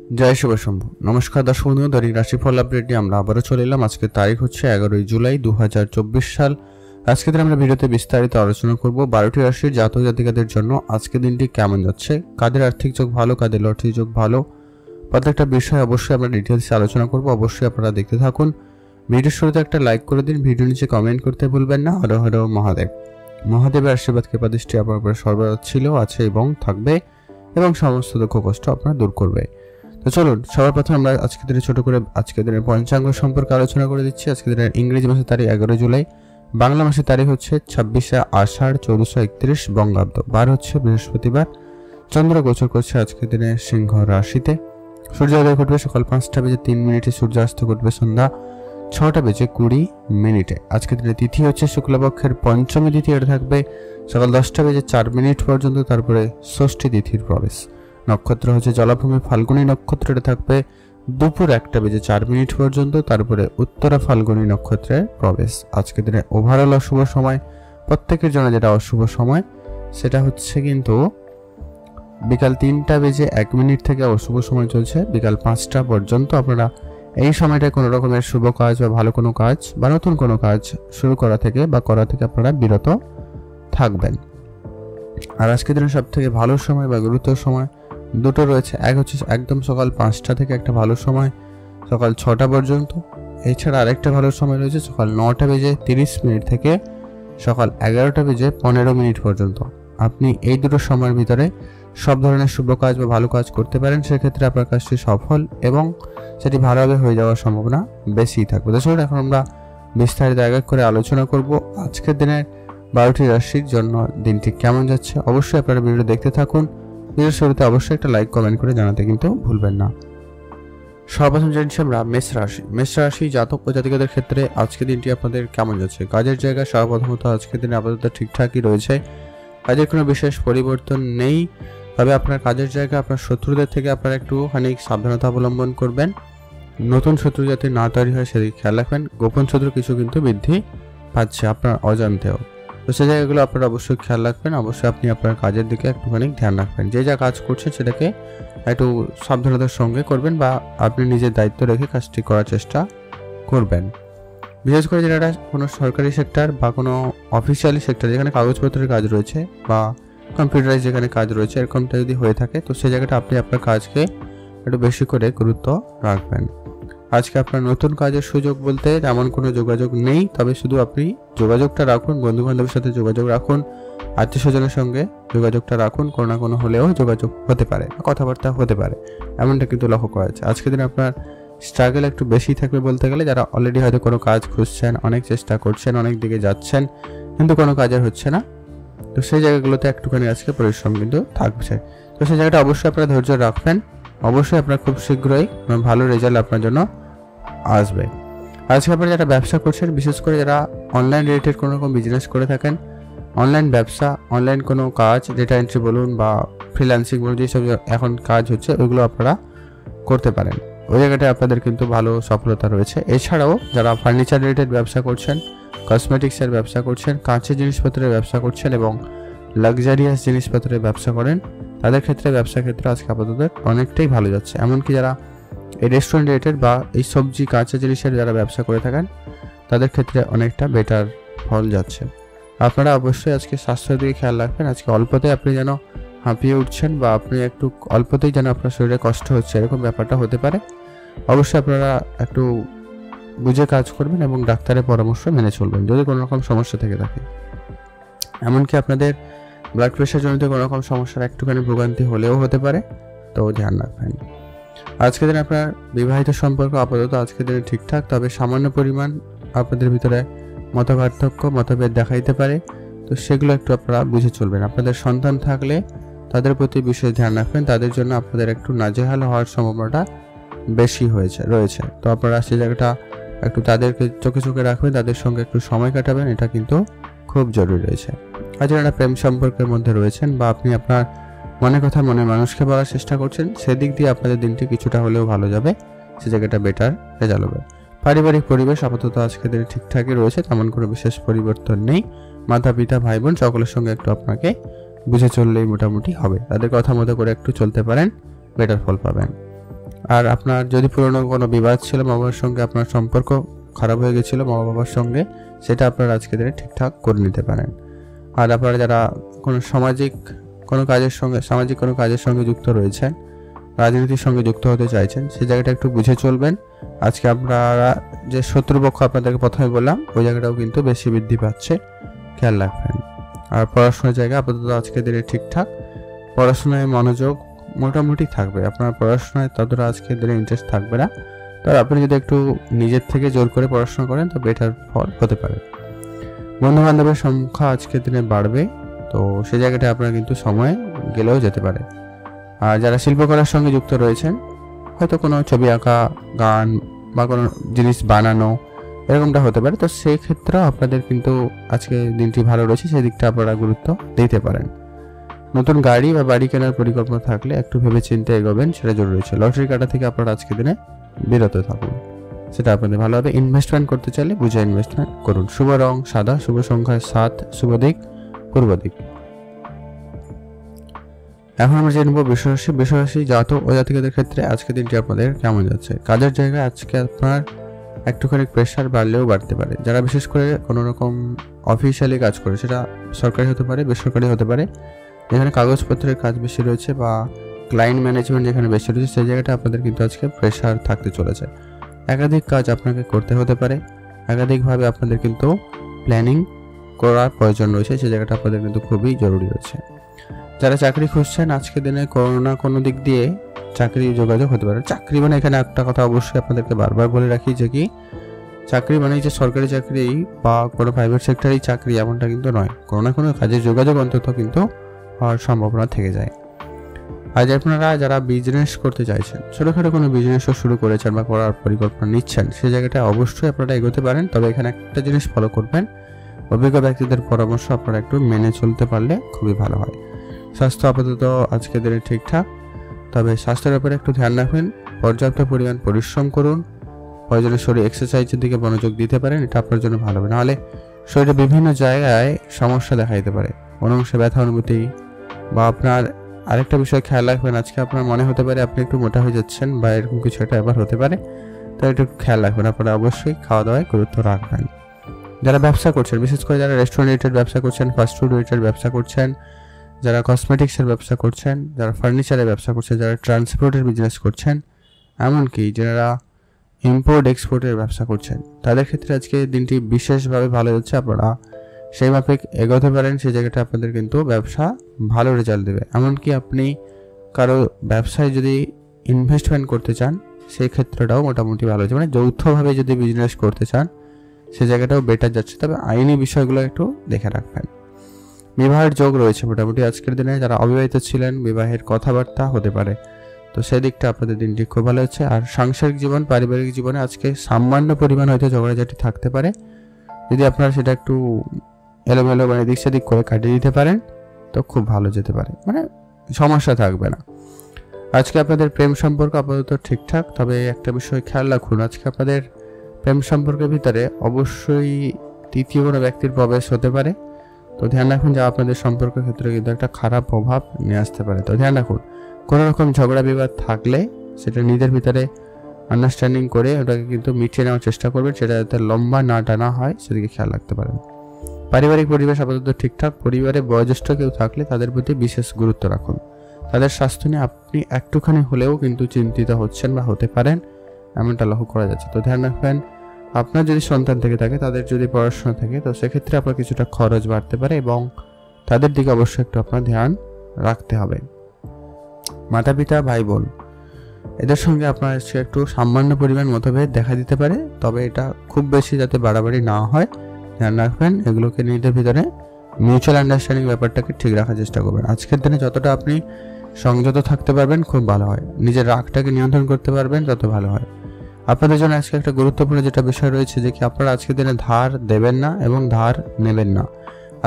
জয় শুভ শম্ভু। নমস্কার দর্শক বন্ধু, দৈনিক রাশিফল আপডেট নিয়ে আমরা আবারও চলে এলাম। আজকে তারিখ হচ্ছে 11 জুলাই 2024 সাল। আজকে দিন আমরা ভিডিওতে বিস্তারিত আলোচনা করব 12টি রাশির জাতক জাতিকাদের জন্য আজকে দিনটি কেমন যাচ্ছে, কাদের আর্থিক যোগ ভালো, কাদের লটারি যোগ ভালো, প্রত্যেকটা বিষয় অবশ্যই আমরা ডিটেলসে আলোচনা করব। অবশ্যই আপনারা দেখতে থাকুন। ভিডিওর শুরুতে একটা লাইক করে দিন, ভিডিও নিচে কমেন্ট করতে ভুলবেন না। হর হর মহাদেব। মহাদেবের আশীর্বাদ কৃপা দৃষ্টি আপনার উপরে সর্বদা ছিল, আছে এবং থাকবে, এবং সমস্ত দুঃখ কষ্ট আপনার দূর করবে। তো চলুন সবার প্রথমে আমরা আজকে দিনে ছোট করে আজকে দিনের পঞ্চাঙ্গ সম্পর্কে আলোচনা করে দিচ্ছি। আজকে দিনের ইংরেজি মাসের তারিখ 11 জুলাই, বাংলা মাসের তারিখ হচ্ছে 26শে আষাঢ় 1431 বঙ্গাব্দ, বার হচ্ছে বৃহস্পতিবার। চন্দ্র গোচর করছে আজকে দিনে সিংহ রাশিতে। সূর্যোদয় ঘটবে সকাল 5টা বেজে 3 মিনিটে, সূর্যাস্ত ঘটবে সন্ধ্যা 6টা বেজে 20 মিনিটে। আজকে দিনে তিথি হচ্ছে শুক্লপক্ষের পঞ্চমী তিথি, এটা থাকবে সকাল 10টা বেজে 4 মিনিট পর্যন্ত, তারপরে ষষ্ঠী তিথির প্রবেশ। নক্ষত্র হচ্ছে জলাভূমি ফাল্গুনী নক্ষত্র, এটা থাকবে দুপুর 1টা বেজে 4 মিনিট পর্যন্ত, তারপরে উত্তরা ফাল্গুনী নক্ষত্রের প্রবেশ। আজকে দিনে ওভারঅল অশুভ সময় প্রত্যেকের জন্য যেটা অশুভ সময় সেটা হচ্ছে কিন্তু বিকাল 3টা বেজে 1 মিনিট থেকে অশুভ সময় চলছে বিকাল 5টা পর্যন্ত। আপনারা এই সময়টায় কোনো রকমের শুভ কাজ বা ভালো কোনো কাজ বা নতুন কোনো কাজ শুরু করা থেকে আপনারা বিরত থাকবেন। আর আজকে দিনের সব থেকে ভালো সময় বা গুরুত্বপূর্ণ সময় দুটো রয়েছে। এক হচ্ছে একদম সকাল 5টা থেকে একটা ভালো সময় সকাল 6টা পর্যন্ত। এছাড়া আরেকটা ভালো সময় রয়েছে সকাল 9টা বেজে 30 মিনিট থেকে সকাল 11টা বেজে 15 মিনিট পর্যন্ত। আপনি এই দুটো সময়ের ভিতরে সব ধরনের শুভ কাজ বা ভালো কাজ করতে পারেন, সেক্ষেত্রে আপনার কাজটি সফল এবং সেটি ভালোভাবে হয়ে যাওয়ার সম্ভাবনা বেশিই থাকবে। দর্শক, এখন আমরা বিস্তারিত এক এক করে আলোচনা করব আজকের দিনের 12টি রাশির জন্য দিনটি কেমন যাচ্ছে। অবশ্যই আপনারা ভিডিও দেখতে থাকুন। ভিডিওর শুরুতে অবশ্যই একটা লাইক কমেন্ট করে জানাতে কিন্তু ভুলবেন না। সর্বপ্রথম জানছি আমরা মেষ রাশি জাতক ও জাতিকাদের ক্ষেত্রে আজকের দিনটি আপনাদের কেমন যাচ্ছে। কাজের জায়গা সর্বপ্রথমত আজকের দিনে আপাতত ঠিকঠাকই রয়েছে, কাজের কোনো বিশেষ পরিবর্তন নেই। তবে আপনার কাজের জায়গা আপনার শত্রুদের থেকে আপনারা একটুখানি সাবধানতা অবলম্বন করবেন। নতুন শত্রু যাতে না তৈরি হয় সেদিকে খেয়াল রাখবেন। গোপন শত্রু কিছু কিন্তু বৃদ্ধি পাচ্ছে আপনার অজান্তেও, তো সেই জায়গাগুলো আপনারা অবশ্যই খেয়াল রাখবেন। অবশ্যই আপনি আপনার কাজের দিকে একটুখানি ধ্যান রাখবেন। যে যা কাজ করছেন সেটাকে একটু সাবধানতার সঙ্গে করবেন বা আপনি নিজের দায়িত্ব রেখে কাজটি করার চেষ্টা করবেন। বিশেষ করে যেটা কোনো সরকারি সেক্টর বা কোনো অফিসিয়ালি সেক্টর যেখানে কাগজপত্রের কাজ রয়েছে বা কম্পিউটারাইজ যেখানে কাজ রয়েছে, এরকমটা যদি হয়ে থাকে তো সেই জায়গাটা আপনি আপনার কাজকে একটু বেশি করে গুরুত্ব রাখবেন। আজকে আপনার নতুন কাজের সুযোগ বলতে তেমন কোনো যোগাযোগ নেই, তবে শুধু আপনি যোগাযোগটা রাখুন, বন্ধু বান্ধবের সাথে যোগাযোগ রাখুন, আত্মীয় স্বজনের সঙ্গে যোগাযোগটা রাখুন। কোনো না কোনো হলেও যোগাযোগ হতে পারে, কথাবার্তা হতে পারে, এমনটা কিন্তু লক্ষ্য করা যাচ্ছে। আজকের দিন আপনার স্ট্রাগল একটু বেশি থাকবে বলতে গেলে। যারা অলরেডি হয়তো কোনো কাজ খুঁজছেন, অনেক চেষ্টা করছেন, অনেক দিকে যাচ্ছেন কিন্তু কোনো কাজের হচ্ছে না, তো সেই জায়গাগুলোতে একটুখানি আজকে পরিশ্রম কিন্তু থাকছে। তো সেই জায়গাটা অবশ্যই আপনারা ধৈর্য রাখবেন। অবশ্যই আপনার খুব শীঘ্রই ভালো রেজাল্ট আপনার জন্য আসবে। আজকে আপনারা যারা ব্যবসা করছেন, বিশেষ করে যারা অনলাইন রিলেটেড কোনো রকম বিজনেস করে থাকেন, অনলাইন ব্যবসা, অনলাইন কোনো কাজ, ডেটা এন্ট্রি বলুন বা ফ্রিল্যান্সিং বলুন, যেসব এখন কাজ হচ্ছে ওইগুলো আপনারা করতে পারেন। ওই জায়গাটায় আপনাদের কিন্তু ভালো সফলতা রয়েছে। এছাড়াও যারা ফার্নিচার রিলেটেড ব্যবসা করছেন, কসমেটিক্সের ব্যবসা করছেন, কাঁচের জিনিসপত্রের ব্যবসা করছেন এবং লাক্সারিয়াস জিনিসপত্রের ব্যবসা করেন, তাদের ক্ষেত্রে ব্যবসা ক্ষেত্রে আজকে আপাতত অনেকটাই ভালো যাচ্ছে। এমনকি যারা এই রেস্টুরেন্ট রিলেটেড বা এই সবজি কাঁচা জিনিসের যারা ব্যবসা করে থাকেন তাদের ক্ষেত্রে অনেকটা বেটার ফল যাচ্ছে। আপনারা অবশ্যই আজকে স্বাস্থ্যের দিকে খেয়াল রাখবেন। আজকে অল্পতেই আপনি যেন হাঁপিয়ে উঠছেন বা আপনি একটু অল্পতেই যেন আপনার শরীরে কষ্ট হচ্ছে, এরকম ব্যাপারটা হতে পারে। অবশ্যই আপনারা একটু বুঝে কাজ করবেন এবং ডাক্তারের পরামর্শ মেনে চলবেন যদি কোনো রকম সমস্যা থেকে থাকে। এমনকি আপনাদের ব্লাড প্রেশার জনিত কোনো রকম সমস্যার একটুখানি ভোগান্তি হলেও হতে পারে, তো ধ্যান রাখবেন। আজকের দিনে আপনার বিবাহিত সম্পর্ক আপাতত আজকের দিনে ঠিকঠাক, তবে সামান্য পরিমাণ আপনাদের ভিতরে মতভেদ দেখা দিতে পারে, তো সেগুলো একটু আপনারা বুঝে চলবেন। আপনাদের সন্তান থাকলে তাদের প্রতি বিশেষ ধ্যান রাখবেন, তাদের জন্য আপনাদের একটু নাজেহাল হওয়ার সম্ভাবনাটা বেশি রয়েছে। তো আপনারা সেই জায়গাটা একটু তাদেরকে চোখে চোখে রাখবেন, তাদের সঙ্গে একটু সময় কাটাবেন, এটা কিন্তু খুব জরুরি রয়েছে। আর যারা প্রেম সম্পর্কের মধ্যে রয়েছেন বা আপনি আপনার মনের কথা মনের মানুষকে বলার চেষ্টা করছেন, সেদিক দিয়ে আপনাদের দিনটি কিছুটা হলেও ভালো যাবে, সে জায়গাটা বেটার রেজাল্ট হবে। পারিবারিক পরিবেশ আপাতত আজকের দিনে ঠিকঠাকই রয়েছে, তেমন কোনো বিশেষ পরিবর্তন নেই। মাতা পিতা ভাই বোন সকলের সঙ্গে একটু আপনাকে বুঝে চললেই মোটামুটি হবে। তাদের কথা মতো করে একটু চলতে পারেন, বেটার ফল পাবেন। আর আপনার যদি পুরনো কোনো বিবাদ ছিল মা বাবার সঙ্গে, আপনার সম্পর্ক খারাপ হয়ে গেছিল মা বাবার সঙ্গে, সেটা আপনারা আজকের দিনে ঠিকঠাক করে নিতে পারেন। আর আপনারা যারা কোনো সামাজিক কোনো কাজের সঙ্গে যুক্ত রয়েছেন, রাজনীতির সঙ্গে যুক্ত হতে চাইছেন, সেই জায়গাটা একটু বুঝে চলবেন। আজকে আপনারা যে শত্রুপক্ষ আপনাদেরকে প্রথমে বললাম, ওই জায়গাটাও কিন্তু বেশি বৃদ্ধি পাচ্ছে, খেয়াল রাখবেন। আর পড়াশোনার জায়গা আপাতত আজকের দিনে ঠিকঠাক, পড়াশোনায় মনোযোগ মোটামুটি থাকবে। আপনার পড়াশোনায় ততটা আজকের দিনে ইন্টারেস্ট থাকবে না, তবে আপনি যদি একটু নিজের থেকে জোর করে পড়াশোনা করেন তো বেটার ফল হতে পারে। বন্ধু বান্ধবের সংখ্যা আজকের দিনে বাড়বে, তো সেই জায়গাটা আপনার কিন্তু সময় গেলেও যেতে পারে। আর যারা শিল্পকলার সঙ্গে যুক্ত রয়েছেন, হয়তো কোনো ছবি আঁকা, গান বা কোনো জিনিস বানানো এরকমটা হতে পারে, তো সেই ক্ষেত্রেও আপনাদের কিন্তু আজকে দিনটি ভালো রয়েছে, সেই দিকটা আপনারা গুরুত্ব দিতে পারেন। নতুন গাড়ি বা বাড়ি কেনার পরিকল্পনা থাকলে একটু ভেবে চিন্তে এগোবেন, সেটা জরুরি রয়েছে। লটারি কাটা থেকে আপনারা আজকের দিনে বিরত থাকুন, সেটা আপনাদের ভালো হবে। ইনভেস্টমেন্ট করতে চাইলে বুঝে ইনভেস্টমেন্ট করুন। শুভ রং সাদা, শুভ সংখ্যা 7, শুভ দিক পূর্ব দিক। এখন আমরা জেনে নেব বৃষরাশি জাতক ও জাতিকাদের ক্ষেত্রে আজকের দিনটি আপনাদের কেমন যাচ্ছে। কাজের জায়গায় আজকে আপনার একটুখানি প্রেশার বাড়লেও বাড়তে পারে। যারা বিশেষ করে কোনো রকম অফিসিয়ালি কাজ করে, সেটা সরকারি হতে পারে, বেসরকারি হতে পারে, যেখানে কাগজপত্রের কাজ বেশি রয়েছে বা ক্লায়েন্ট ম্যানেজমেন্ট যেখানে বেশি রয়েছে, সেই জায়গাটা আপনাদের কিন্তু আজকে প্রেশার থাকতে চলেছে। একাধিক কাজ আপনাকে করতে হতে পারে, একাধিকভাবে আপনাদের কিন্তু প্ল্যানিং করার প্রয়োজন রয়েছে, সেই জায়গাটা আপনাদের কিন্তু খুবই জরুরি রয়েছে। যারা চাকরি খুঁজছেন, আজকের দিনে কোনো না কোনো দিক দিয়ে চাকরি যোগাযোগ হতে পারে। চাকরি মানে এখানে একটা কথা অবশ্যই আপনাদেরকে বারবার বলে রাখি, যে কি চাকরি মানে যে সরকারি চাকরি বা কোনো প্রাইভেট সেক্টরেই চাকরি এমনটা কিন্তু নয়। কোনো না কোনো কাজের যোগাযোগ অন্তত কিন্তু হওয়ার সম্ভাবনা থেকে যায়। আজ আপনারা যারা বিজনেস করতে চাইছেন, ছোটোখাটো কোনো বিজনেসও শুরু করেছেন বা করার পরিকল্পনা নিচ্ছেন, সেই জায়গাটায় অবশ্যই আপনারা এগোতে পারেন। তবে এখানে একটা জিনিস ফলো করবেন, অভিজ্ঞ ব্যক্তিদের পরামর্শ আপনারা একটু মেনে চলতে পারলে খুবই ভালো হয়। স্বাস্থ্য আপাতত আজকের দিনে ঠিকঠাক, তবে স্বাস্থ্যের ব্যাপারে একটু ধ্যান রাখবেন। পর্যাপ্ত পরিমাণ পরিশ্রম করুন, প্রয়োজনে শরীর এক্সারসাইজের দিকে মনোযোগ দিতে পারেন, এটা আপনার জন্য ভালো হবে। নাহলে শরীরে বিভিন্ন জায়গায় সমস্যা দেখা দিতে পারে, কোনো অংশে ব্যথা অনুভূতি বা আপনার আরেকটা বিষয় খেয়াল রাখবেন, আজকে আপনার মনে হতে পারে আপনি একটু মোটা হয়ে যাচ্ছেন বা এরকম কিছু একটা ব্যাপার হতে পারে, তাই একটু খেয়াল রাখবেন। আপনারা অবশ্যই খাওয়া দাওয়ায় গুরুত্ব রাখবেন। যারা ব্যবসা করছেন, বিশেষ করে যারা রেস্টুরেন্ট রিলেটেড ব্যবসা করছেন, ফাস্ট ফুড রিলেটেড ব্যবসা করছেন, যারা কসমেটিক্সের ব্যবসা করছেন, যারা ফার্নিচারের ব্যবসা করছেন, যারা ট্রান্সপোর্টের বিজনেস করছেন, এমনকি যারা ইম্পোর্ট এক্সপোর্টের ব্যবসা করছেন, তাদের ক্ষেত্রে আজকে দিনটি বিশেষভাবে ভালো যাচ্ছে। আপনারা সেই মাফিক এগোতে পারেন, সেই জায়গাটা আপনাদের কিন্তু ব্যবসা ভালো রেজাল্ট দেবে। এমনকি আপনি কারো ব্যবসায় যদি ইনভেস্টমেন্ট করতে চান, সেই ক্ষেত্রটাও মোটামুটি ভালো হচ্ছে। মানে যৌথভাবে যদি বিজনেস করতে চান, সেই জায়গাটাও বেটার যাচ্ছে, তবে আইনি বিষয়গুলো একটু দেখে রাখবেন। বিবাহের যোগ রয়েছে মোটামুটি আজকের দিনে। যারা অবিবাহিত ছিলেন, বিবাহের কথাবার্তা হতে পারে, তো সেই দিকটা আপনাদের দিনটি খুব ভালো হচ্ছে। আর সাংসারিক জীবন, পারিবারিক জীবনে আজকে সামান্য পরিমাণ হয়তো ঝগড়াঝাটি থাকতে পারে, যদি আপনারা সেটা একটু এলোমেলো মানে দিক সেদিক করে কাটিয়ে দিতে পারেন তো খুব ভালো যেতে পারে, মানে সমস্যা থাকবে না। আজকে আপনাদের প্রেম সম্পর্ক আপাতত ঠিকঠাক, তবে একটা বিষয় খেয়াল রাখুন, আজকে আপনাদের প্রেম সম্পর্কের ভিতরে অবশ্যই তৃতীয় কোনো ব্যক্তির প্রবেশ হতে পারে, তো ধ্যান রাখুন যা আপনাদের সম্পর্কের ক্ষেত্রে কিন্তু একটা খারাপ প্রভাব নিয়ে আসতে পারে। তো ধ্যান রাখুন, কোনো রকম ঝগড়া বিবাদ থাকলে সেটা নিজের ভিতরে আন্ডারস্ট্যান্ডিং করে ওটাকে কিন্তু মিটিয়ে নেওয়ার চেষ্টা করবেন, সেটা যাতে লম্বা না টানা হয় সেদিকে খেয়াল রাখতে পারেন। পারিবারিক পরিবেশ আপাতত ঠিকঠাক। পরিবারে বয়োজ্যেষ্ঠ কেউ থাকলে তাদের প্রতি বিশেষ গুরুত্ব রাখুন। তাদের স্বাস্থ্য নিয়ে আপনি একটুখানি হলেও কিন্তু চিন্তিত হচ্ছেন বা হতে পারেন, এমনটা লক্ষ্য করা যাচ্ছে। তো ধ্যান রাখবেন, আপনার যদি সন্তান থেকে থাকে, তাদের যদি পড়াশোনা থাকে, তো সেক্ষেত্রে আপনার কিছুটা খরচ বাড়তে পারে এবং তাদের দিকে অবশ্যই একটু আপনার ধ্যান রাখতে হবে। মাতা পিতা, ভাই বোন, এদের সঙ্গে আপনার একটু সামান্য পরিমাণ মতভেদ দেখা দিতে পারে, তবে এটা খুব বেশি যাতে বাড়াবাড়ি না হয় ধ্যান রাখবেন। এগুলোকে নিজেদের ভিতরে মিউচুয়াল আন্ডারস্ট্যান্ডিং ব্যাপারটাকে ঠিক রাখার চেষ্টা করবেন। আজকের দিনে যতটা আপনি সংযত থাকতে পারবেন খুব ভালো হয়, নিজের রাগটাকে নিয়ন্ত্রণ করতে পারবেন তত ভালো হয়। আপনাদের জন্য আজকে একটা গুরুত্বপূর্ণ যেটা বিষয় রয়েছে, যে কি আপনারা আজকের দিনে ধার দেবেন না এবং ধার নেবেন না।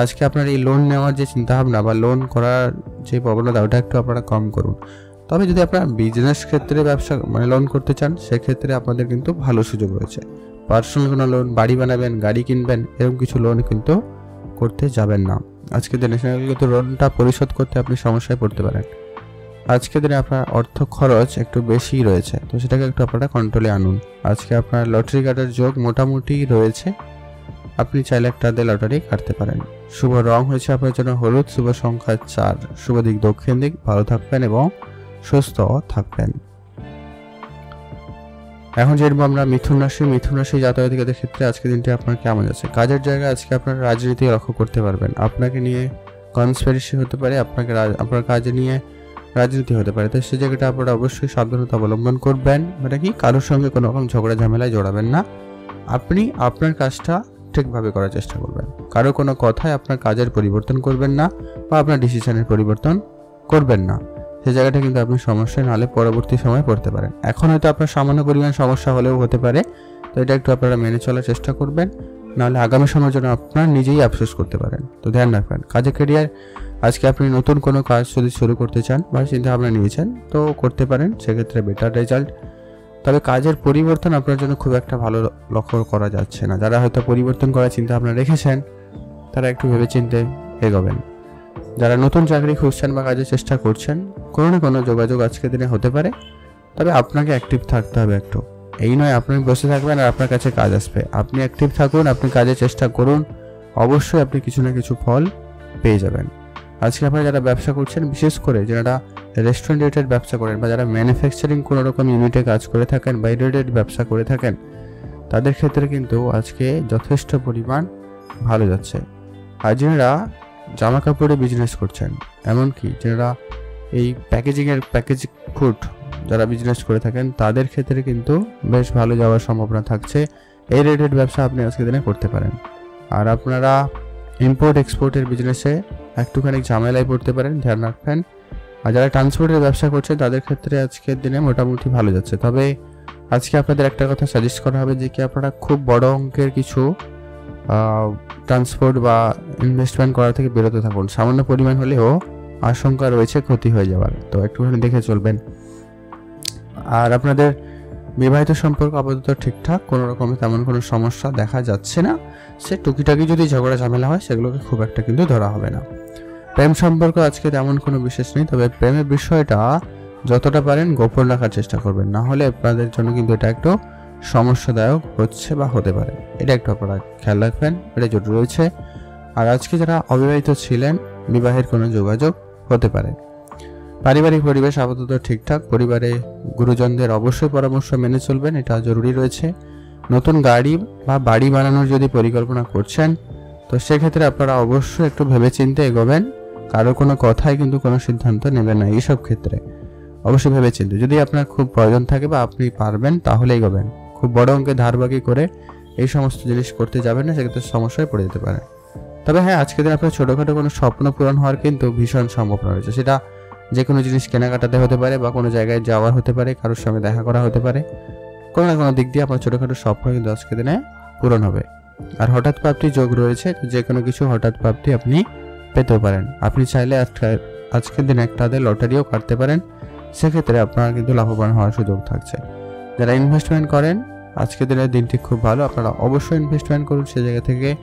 আজকে আপনার এই লোন নেওয়ার যে চিন্তাভাবনা বা লোন করার যে প্রবণতা, ওটা একটু আপনারা কম করুন। তবে যদি আপনারা বিজনেস ক্ষেত্রে ব্যবসা মানে লোন করতে চান, সেক্ষেত্রে আপনাদের কিন্তু ভালো সুযোগ রয়েছে। পার্সোনাল কোনো লোন, বাড়ি বানাবেন, গাড়ি কিনবেন, এরকম কিছু লোন কিন্তু করতে যাবেন না। আজকের দিনে কিন্তু লোনটা পরিশোধ করতে আপনি সমস্যায় পড়তে পারেন। আজকের দিনে আপনার অর্থ খরচ একটু বেশি রয়েছে, তো সেটাকে একটু আপনারা কন্ট্রোলে আনুন। আজকে আপনার লটারি কাটার যোগ মোটামুটি রয়েছে, আপনি চাইলে একটা দিয়ে লটারি কাটতে পারেন। শুভ রং হয়েছে আপনার জন্য হলুদ, শুভ সংখ্যা 4, শুভ দিক দক্ষিণ দিক। ভালো থাকবেন এবং সুস্থ থাকবেন। এখন যেরকম আমরা মিথুন রাশি জাতক-জাতিকাদের ক্ষেত্রে আজকের দিনটি আপনার কেমন যাচ্ছে? কাজের জায়গায় আজকে আপনার রাজনীতি লক্ষ্য করতে পারবেন। আপনাকে নিয়ে কনস্পিরেসি হতে পারে, আপনার কাজে নিয়ে রাজনীতি হতে পারে, তো সেই জায়গাটা আপনারা অবশ্যই সাবধানতা অবলম্বন করবেন। মানে কি, কারোর সঙ্গে কোনো রকম ঝগড়া ঝামেলায় জড়াবেন না। আপনি আপনার কাজটা ঠিকভাবে করার চেষ্টা করবেন। কারো কোনো কথায় আপনার কাজের পরিবর্তন করবেন না বা আপনার ডিসিশনের পরিবর্তন করবেন না। সেই জায়গাটা কিন্তু আপনি সমস্যায় নাহলে পরবর্তী সময় পড়তে পারেন। এখন হয়তো আপনার সামান্য পরিমাণ সমস্যা হলেও হতে পারে, তো এটা একটু আপনারা মেনে চলার চেষ্টা করবেন, নাহলে আগামী সময়ের জন্য আপনার নিজেই আফসোস করতে পারেন। তো ধ্যান রাখবেন। কাজের ক্যারিয়ার, আজকে আপনি নতুন কোনো কাজ যদি শুরু করতে চান বা চিন্তা ভাবনা নিয়েছেন তো করতে পারেন, সেক্ষেত্রে বেটার রেজাল্ট। তবে কাজের পরিবর্তন আপনার জন্য খুব একটা ভালো লক্ষ্য করা যাচ্ছে না। যারা হয়তো পরিবর্তন করার চিন্তা ভাবনা রেখেছেন তারা একটু ভেবেচিন্তে এগোবেন। যারা নতুন চাকরি খুঁজছেন বা কাজের চেষ্টা করছেন, কোনো না কোনো যোগাযোগ আজকের দিনে হতে পারে, তবে আপনাকে অ্যাক্টিভ থাকতে হবে একটু। এই নয় আপনি বসে থাকবেন আর আপনার কাছে কাজ আসবে। আপনি অ্যাক্টিভ থাকুন, আপনি কাজের চেষ্টা করুন, অবশ্যই আপনি কিছু না কিছু ফল পেয়ে যাবেন। আজকে আপনারা যারা ব্যবসা করছেন, বিশেষ করে যারা রেস্টুরেন্ট রিলেটেড ব্যবসা করেন বা যারা ম্যানুফ্যাকচারিং কোনো রকম ইউনিটে কাজ করে থাকেন বা রিলেটেড ব্যবসা করে থাকেন, তাদের ক্ষেত্রে কিন্তু আজকে যথেষ্ট পরিমাণ ভালো যাচ্ছে। আর যারা জামা কাপড়ে বিজনেস করছেন, এমনকি যারা এই প্যাকেজ ফুড যারা বিজনেস করে থাকেন, তাদের ক্ষেত্রে কিন্তু বেশ ভালো যাওয়ার সম্ভাবনা থাকছে। এই রিলেটেড ব্যবসা আপনি আজকের দিনে করতে পারেন। আর আপনারা ইম্পোর্ট এক্সপোর্টের বিজনেসে একটুখানি ঝামেলায় পড়তে পারেন, ধ্যান রাখবেন। আর যারা ট্রান্সপোর্টের ব্যবসা করছে তাদের ক্ষেত্রে আজকের দিনে মোটামুটি ভালো যাচ্ছে। তবে আজকে আপনাদের একটা কথা সাজেস্ট করা হবে যে কি আপনারা খুব বড় অঙ্কের কিছু ট্রান্সপোর্ট বা ইনভেস্টমেন্ট করা থেকে বিরত থাকুন। সামান্য পরিমাণ হলেও আশঙ্কা রয়েছে ক্ষতি হয়ে যাওয়ার, তো একটুখানি দেখে চলবেন। আর আপনাদের বিবাহিত সম্পর্ক আপাতত ঠিকঠাক, কোনো রকমে তেমন কোনো সমস্যা দেখা যাচ্ছে না। সে টুকিটাকি যদি ঝগড়া ঝামেলা হয় সেগুলোকে খুব একটা কিন্তু ধরা হবে না। প্রেম সম্পর্ক আজকে তেমন কোনো বিশেষ নেই, তবে প্রেমের বিষয়টা যতটা পারেন গোপন রাখার চেষ্টা করবেন, না হলে আপনাদের জন্য কিন্তু এটা একটু সমস্যাদায়ক হচ্ছে বা হতে পারে। এটা একটু আপনারা খেয়াল রাখবেন, এটা জরুরি রয়েছে। আর আজকে যারা অবিবাহিত ছিলেন, বিবাহের কোনো যোগাযোগ হতে পারে। পারিবারিক পরিবেশ আপাতত ঠিকঠাক। পরিবারে গুরুজনদের অবশ্যই পরামর্শ মেনে চলবেন, এটা জরুরি রয়েছে। নতুন গাড়ি বা বাড়ি বানানোর যদি পরিকল্পনা করছেন, তো সেক্ষেত্রে আপনারা অবশ্যই একটু ভেবেচিন্তে এগোবেন। কারো কোনো কথাই কিন্তু কোনো সিদ্ধান্ত নেবেন না এইসব ক্ষেত্রে, অবশ্যই ভেবেচিন্তে। যদি আপনার খুব প্রয়োজন থাকে বা আপনি পারবেন তাহলে এগোবেন। খুব বড় অঙ্কে ধারবাকি করে এই সমস্ত জিনিস করতে যাবেন না, সেক্ষেত্রে সমস্যায় পড়ে যেতে পারে। তবে হ্যাঁ, আজকের দিন আপনার ছোটোখাটো কোনো স্বপ্ন পূরণ হওয়ার কিন্তু ভীষণ সম্ভাবনা রয়েছে। সেটা যে কোনো জিনিস কেনাকাটাতে হতে পারে বা কোনো জায়গায় যাওয়ার হতে পারে, কারোর সঙ্গে দেখা করা হতে পারে। কোনো না কোনো দিক দিয়ে আপনার ছোটোখাটো স্বপ্ন কিন্তু আজকের দিনে পূরণ হবে। আর হঠাৎ প্রাপ্তি যোগ রয়েছে, যে কোনো কিছু হঠাৎ প্রাপ্তি আপনি পেতেও পারেন। আপনি চাইলে আজকের দিনে একটা লটারিও কাটতে পারেন, সেক্ষেত্রে আপনার কিন্তু লাভবান হওয়ার সুযোগ থাকছে। যারা ইনভেস্টমেন্ট করেন, আজকের দিনের দিনটি খুব ভালো, আপনারা অবশ্যই ইনভেস্টমেন্ট করুন, সে জায়গা থেকে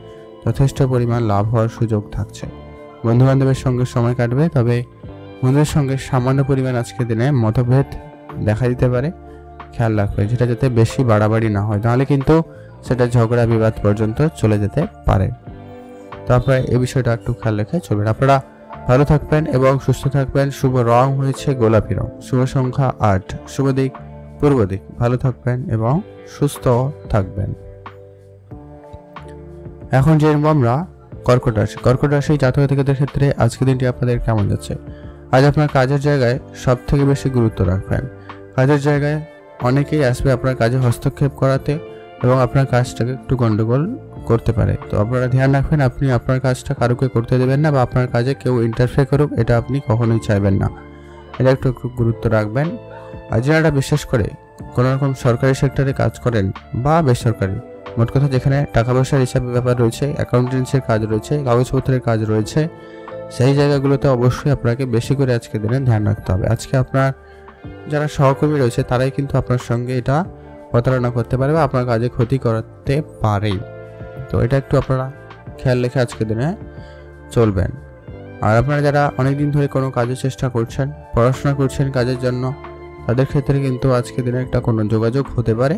যথেষ্ট পরিমাণ লাভ হওয়ার সুযোগ থাকছে। বন্ধুবান্ধবের সঙ্গে সময় কাটবে, তবে বন্ধুদের সঙ্গে সামান্য পরিমাণ আজকের দিনে মতভেদ দেখা দিতে পারে, খেয়াল রাখবেন সেটা যাতে বেশি বাড়াবাড়ি না হয়, নাহলে কিন্তু সেটা ঝগড়া বিবাদ পর্যন্ত চলে যেতে পারে। তো আপনারা এই বিষয়টা একটু খেয়াল রেখে চলবেন। আপনারা ভালো থাকবেন এবং সুস্থ থাকবেন। শুভ রং হয়েছে গোলাপি রং, শুভ সংখ্যা 8, শুভ দিক পূর্ব দিক। ভালো থাকবেন এবং সুস্থ থাকবেন। এখন যে আমরা কর্কট রাশি জাতক-জাতিকাদের ক্ষেত্রে আজকের দিনটি আপনাদের কেমন যাচ্ছে? আজ আপনার কাজের জায়গায় সব থেকে বেশি গুরুত্ব রাখবেন। কাজের জায়গায় অনেকেই আসবে আপনার কাজে হস্তক্ষেপ করাতে এবং আপনার কাজটাকে একটু গন্ডগোল করতে পারে। তো আপনারা ধ্যান রাখবেন, আপনি আপনার কাজটা কারোকে করতে দেবেন না বা আপনার কাজে কেউ ইন্টারফেয়ার করুক, এটা আপনি কখনোই চাইবেন না। এটা একটু গুরুত্ব রাখবেন। আর যারা বিশেষ করে কোনো রকম সরকারি সেক্টরে কাজ করেন বা বেসরকারি, মোট কথা যেখানে টাকা পয়সার হিসাবের ব্যাপার রয়েছে, অ্যাকাউন্টেন্সির কাজ রয়েছে, কাগজপত্রের কাজ রয়েছে, সেই জায়গাগুলোতে অবশ্যই আপনাকে বেশি করে আজকে দিনে ধ্যান রাখতে হবে। আজকে আপনার যারা সহকর্মী রয়েছে তারাই কিন্তু আপনার সঙ্গে এটা প্রতারণা করতে পারে বা আপনার কাজে ক্ষতি করতে পারে। তো এটা একটু আপনারা খেয়াল রেখে আজকে দিনে চলবেন। আর আপনারা যারা অনেকদিন ধরে কোনো কাজের চেষ্টা করছেন, পড়াশোনা করছেন কাজের জন্য, তাদের ক্ষেত্রে কিন্তু আজকে দিনে একটা কোনো যোগাযোগ হতে পারে।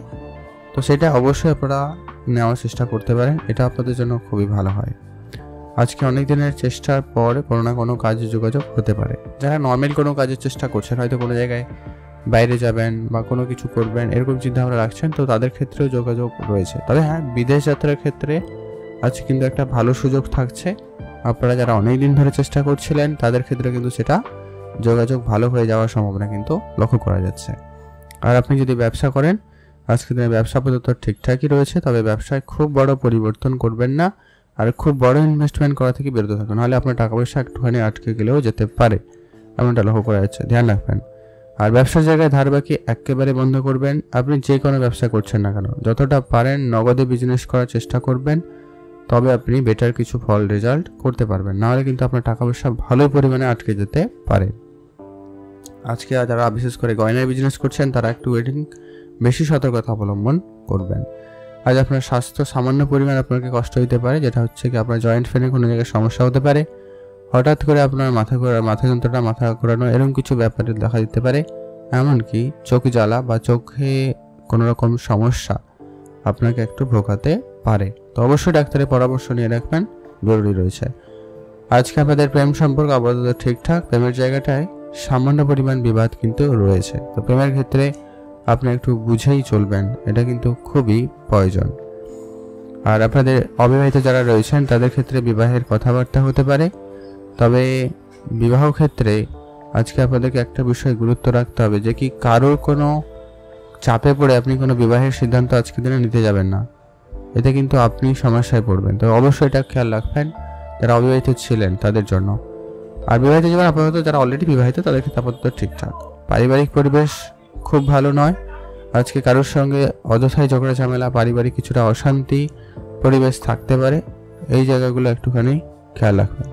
তো সেটা অবশ্যই আপনারা নেওয়ার চেষ্টা করতে পারেন, এটা আপনাদের জন্য খুবই ভালো হয়। আজকে অনেক দিনের চেষ্টার পর কোনো না কোনো কাজে যোগাযোগ হতে পারে। যারা নর্মাল কোনো কাজের চেষ্টা করছেন, হয়তো কোনো জায়গায় বাইরে যাবেন বা কোনো কিছু করবেন এরকম চিন্তাভাবনা রাখছেন, তো তাদের ক্ষেত্রেও যোগাযোগ রয়েছে। তবে হ্যাঁ, বিদেশ যাত্রার ক্ষেত্রে আজকে কিন্তু একটা ভালো সুযোগ থাকছে। আপনারা যারা অনেক দিন ধরে চেষ্টা করছিলেন তাদের ক্ষেত্রে কিন্তু সেটা যোগাযোগ ভালো হয়ে যাওয়ার সম্ভাবনা কিন্তু লক্ষ্য করা যাচ্ছে। আর আপনি যদি ব্যবসা করেন, আজকে দিনে ব্যবসা আপাতত ঠিকঠাকই রয়েছে, তবে ব্যবসায় খুব বড় পরিবর্তন করবেন না, আর খুব বড় ইনভেস্টমেন্ট করা থেকে বিরত থাকুন, নাহলে আপনার টাকা পয়সা একটুখানি আটকে গেলেও যেতে পারে, এমনটা লক্ষ্য করা যাচ্ছে, ধ্যান রাখবেন। আর ব্যবসার জায়গায় ধার বাকি একেবারে বন্ধ করবেন। আপনি যে কোনো ব্যবসা করছেন না কেন, যতটা পারেন নগদে বিজনেস করার চেষ্টা করবেন, তবে আপনি বেটার কিছু ফল রেজাল্ট করতে পারবেন, নাহলে কিন্তু আপনার টাকা পয়সা ভালোই পরিমাণে আটকে যেতে পারে। আজকে যারা বিশেষ করে গয়নার বিজনেস করছেন তারা একটু বেশি সতর্কতা অবলম্বন করবেন। আজ আপনার স্বাস্থ্য সামান্য পরিমাণ আপনাকে কষ্ট হতে পারে, যেটা হচ্ছে কি আপনার জয়েন্ট পেনে কোনো জায়গায় সমস্যা হতে পারে, হঠাৎ করে আপনার মাথা যন্ত্রণা, মাথা ঘোরানো এরকম কিছু ব্যাপারে দেখা দিতে পারে। এমনকি চোখ জ্বালা বা চোখে কোনো রকম সমস্যা আপনাকে একটু ভোগাতে পারে, তো অবশ্যই ডাক্তারের পরামর্শ নিয়ে রাখবেন, জরুরি রয়েছে। আজকে আপনাদের প্রেম সম্পর্ক আপাতত ঠিকঠাক, প্রেমের জায়গাটায় সামান্য পরিমাণ বিবাদ কিন্তু রয়েছে, তো প্রেমের ক্ষেত্রে আপনি একটু বুঝেই চলবেন, এটা কিন্তু খুবই প্রয়োজন। আর আপনাদের অবিবাহিত যারা রয়েছেন তাদের ক্ষেত্রে বিবাহের কথাবার্তা হতে পারে, তবে বিবাহ ক্ষেত্রে আজকে আপনাদেরকে একটা বিষয় গুরুত্ব রাখতে হবে, যে কি কারোর কোনো চাপে পড়ে আপনি কোনো বিবাহের সিদ্ধান্ত আজকে দিনে নিতে যাবেন না, এতে কিন্তু আপনি সমস্যায় পড়বেন। তো অবশ্যই এটা খেয়াল রাখবেন যারা অবিবাহিত ছিলেন তাদের জন্য। আর বিবাহিত জীবন আপাতত যারা অলরেডি বিবাহিত তাদের ক্ষেত্রে আপাতত ঠিকঠাক। পারিবারিক পরিবেশ খুব ভালো নয়, আজকে কারোর সঙ্গে অযথাই ঝগড়া ঝামেলা, পারিবারিক কিছুটা অশান্তি পরিবেশ থাকতে পারে, এই জায়গাগুলো একটুখানি খেয়াল রাখবেন।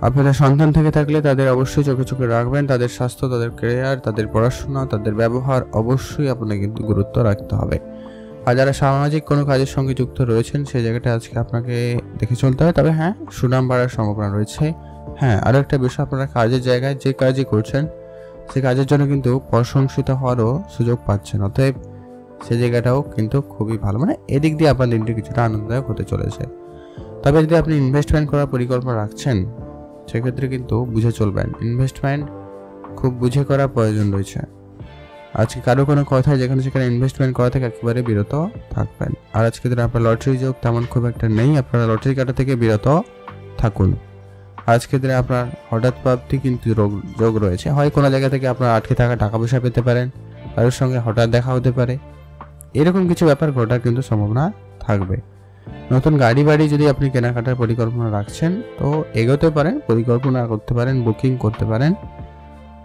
আপনাদের সন্তান থেকে থাকলে তাদের অবশ্যই চোখে চোখে রাখবেন, তাদের স্বাস্থ্য, তাদের কেরিয়ার, তাদের পড়াশোনা, তাদের ব্যবহার অবশ্যই আপনাকে কিন্তু গুরুত্ব রাখতে হবে। আর যারা সামাজিক কোনো কাজের সঙ্গে যুক্ত রয়েছেন সেই জায়গাটা আজকে আপনাকে দেখে চলতে হবে, তবে হ্যাঁ, সুনাম বাড়ার সম্ভাবনা রয়েছে। হ্যাঁ, আরও একটা বিষয়, আপনারা কাজের জায়গায় যে কাজই করছেন সেই কাজের জন্য কিন্তু প্রশংসিত হওয়ারও সুযোগ পাচ্ছেন, অতএব সেই জায়গাটাও কিন্তু খুবই ভালো, মানে এদিক দিয়ে আপনার দিনটি কিছুটা আনন্দদায়ক হতে চলেছে। তবে যদি আপনি ইনভেস্টমেন্ট করার পরিকল্পনা রাখছেন সেক্ষেত্রে কিন্তু বুঝে চলবেন, ইনভেস্টমেন্ট খুব বুঝে করা প্রয়োজন রয়েছে। আজকে কারো কোনো কথায় যেখানে সেখানে ইনভেস্টমেন্ট করা থেকে একেবারে বিরত থাকবেন। আর আজকে দিনে আপনার লটারি যোগ তেমন খুব একটা নেই, আপনারা লটারি কাটা থেকে বিরত থাকুন। আজকের দিনে আপনার হঠাৎ প্রাপ্তি কিন্তু যোগ রয়েছে, হয় কোনো জায়গা থেকে আপনার আটকে থাকা টাকা পয়সা পেতে পারেন, কারোর সঙ্গে হঠাৎ দেখা হতে পারে, এরকম কিছু ব্যাপার ঘটার কিন্তু সম্ভাবনা থাকবে। নতুন গাড়ি বাড়ি যদি আপনি কেনাকাটার পরিকল্পনা রাখছেন তো এগোতে পারেন, পরিকল্পনা করতে পারেন, বুকিং করতে পারেন,